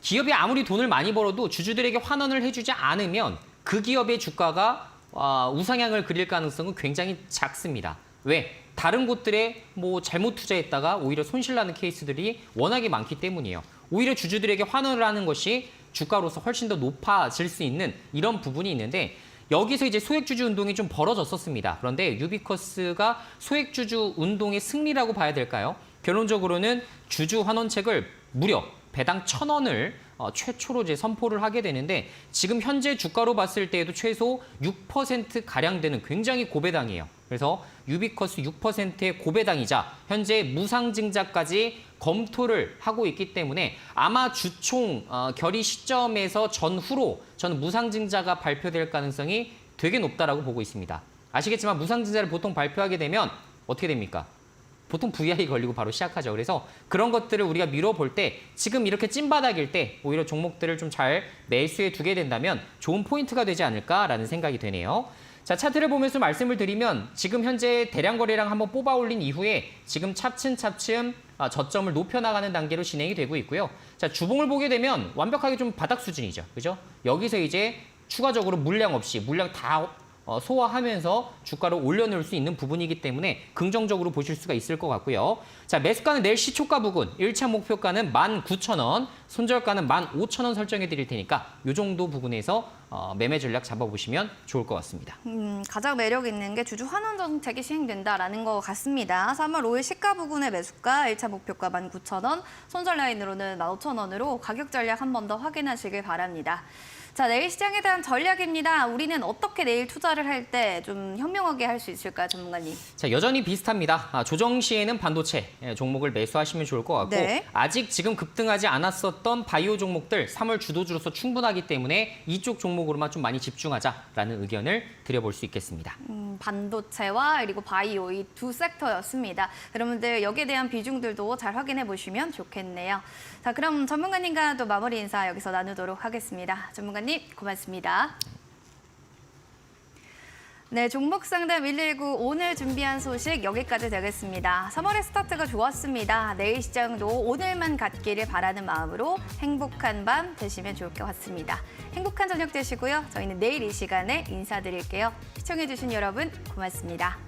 기업이 아무리 돈을 많이 벌어도 주주들에게 환원을 해주지 않으면 그 기업의 주가가 우상향을 그릴 가능성은 굉장히 작습니다. 왜? 다른 곳들에 뭐 잘못 투자했다가 오히려 손실나는 케이스들이 워낙에 많기 때문이에요. 오히려 주주들에게 환원을 하는 것이 주가로서 훨씬 더 높아질 수 있는 이런 부분이 있는데 여기서 이제 소액주주 운동이 좀 벌어졌었습니다. 그런데 유비쿼스가 소액주주 운동의 승리라고 봐야 될까요? 결론적으로는 주주 환원책을 무려 배당 1,000원을 최초로 이제 선포를 하게 되는데 지금 현재 주가로 봤을 때에도 최소 6%가량 되는 굉장히 고배당이에요. 그래서 유비쿼스 6%의 고배당이자 현재 무상증자까지 검토를 하고 있기 때문에 아마 주총 결의 시점에서 전후로 저는 무상증자가 발표될 가능성이 되게 높다라고 보고 있습니다. 아시겠지만 무상증자를 보통 발표하게 되면 어떻게 됩니까? 보통 VI 걸리고 바로 시작하죠. 그래서 그런 것들을 우리가 미뤄볼 때 지금 이렇게 찐바닥일 때 오히려 종목들을 좀 잘 매수해 두게 된다면 좋은 포인트가 되지 않을까라는 생각이 되네요. 자, 차트를 보면서 말씀을 드리면 지금 현재 대량 거래량 한번 뽑아 올린 이후에 지금 차츰차츰 저점을 높여나가는 단계로 진행이 되고 있고요. 자, 주봉을 보게 되면 완벽하게 좀 바닥 수준이죠. 그죠? 여기서 이제 추가적으로 물량 없이 물량 다 소화하면서 주가를 올려놓을 수 있는 부분이기 때문에 긍정적으로 보실 수가 있을 것 같고요. 자, 매수가는 내일 시초가 부근, 1차 목표가는 19,000원, 손절가는 15,000원 설정해 드릴 테니까 이 정도 부분에서 매매 전략 잡아보시면 좋을 것 같습니다. 가장 매력 있는 게 주주 환원 정책이 시행된다라는 것 같습니다. 3월 5일 시가 부근의 매수가, 1차 목표가 19,000원, 손절 라인으로는 15,000원으로 가격 전략 한 번 더 확인하시길 바랍니다. 자, 내일 시장에 대한 전략입니다. 우리는 어떻게 내일 투자를 할 때 좀 현명하게 할 수 있을까요, 전문가님? 자, 여전히 비슷합니다. 조정 시에는 반도체 종목을 매수하시면 좋을 것 같고 네. 아직 지금 급등하지 않았었던 바이오 종목들 3월 주도주로서 충분하기 때문에 이쪽 종목으로만 좀 많이 집중하자라는 의견을 드려볼 수 있겠습니다. 반도체와 그리고 바이오 이 두 섹터였습니다. 여러분들 여기에 대한 비중들도 잘 확인해 보시면 좋겠네요. 자, 그럼 전문가님과 또 마무리 인사 여기서 나누도록 하겠습니다. 전문가님 고맙습니다. 네, 종목 상담 119 오늘 준비한 소식 여기까지 되겠습니다. 3월의 스타트가 좋았습니다. 내일 시장도 오늘만 갖기를 바라는 마음으로 행복한 밤 되시면 좋을 것 같습니다. 행복한 저녁 되시고요. 저희는 내일 이 시간에 인사드릴게요. 시청해주신 여러분 고맙습니다.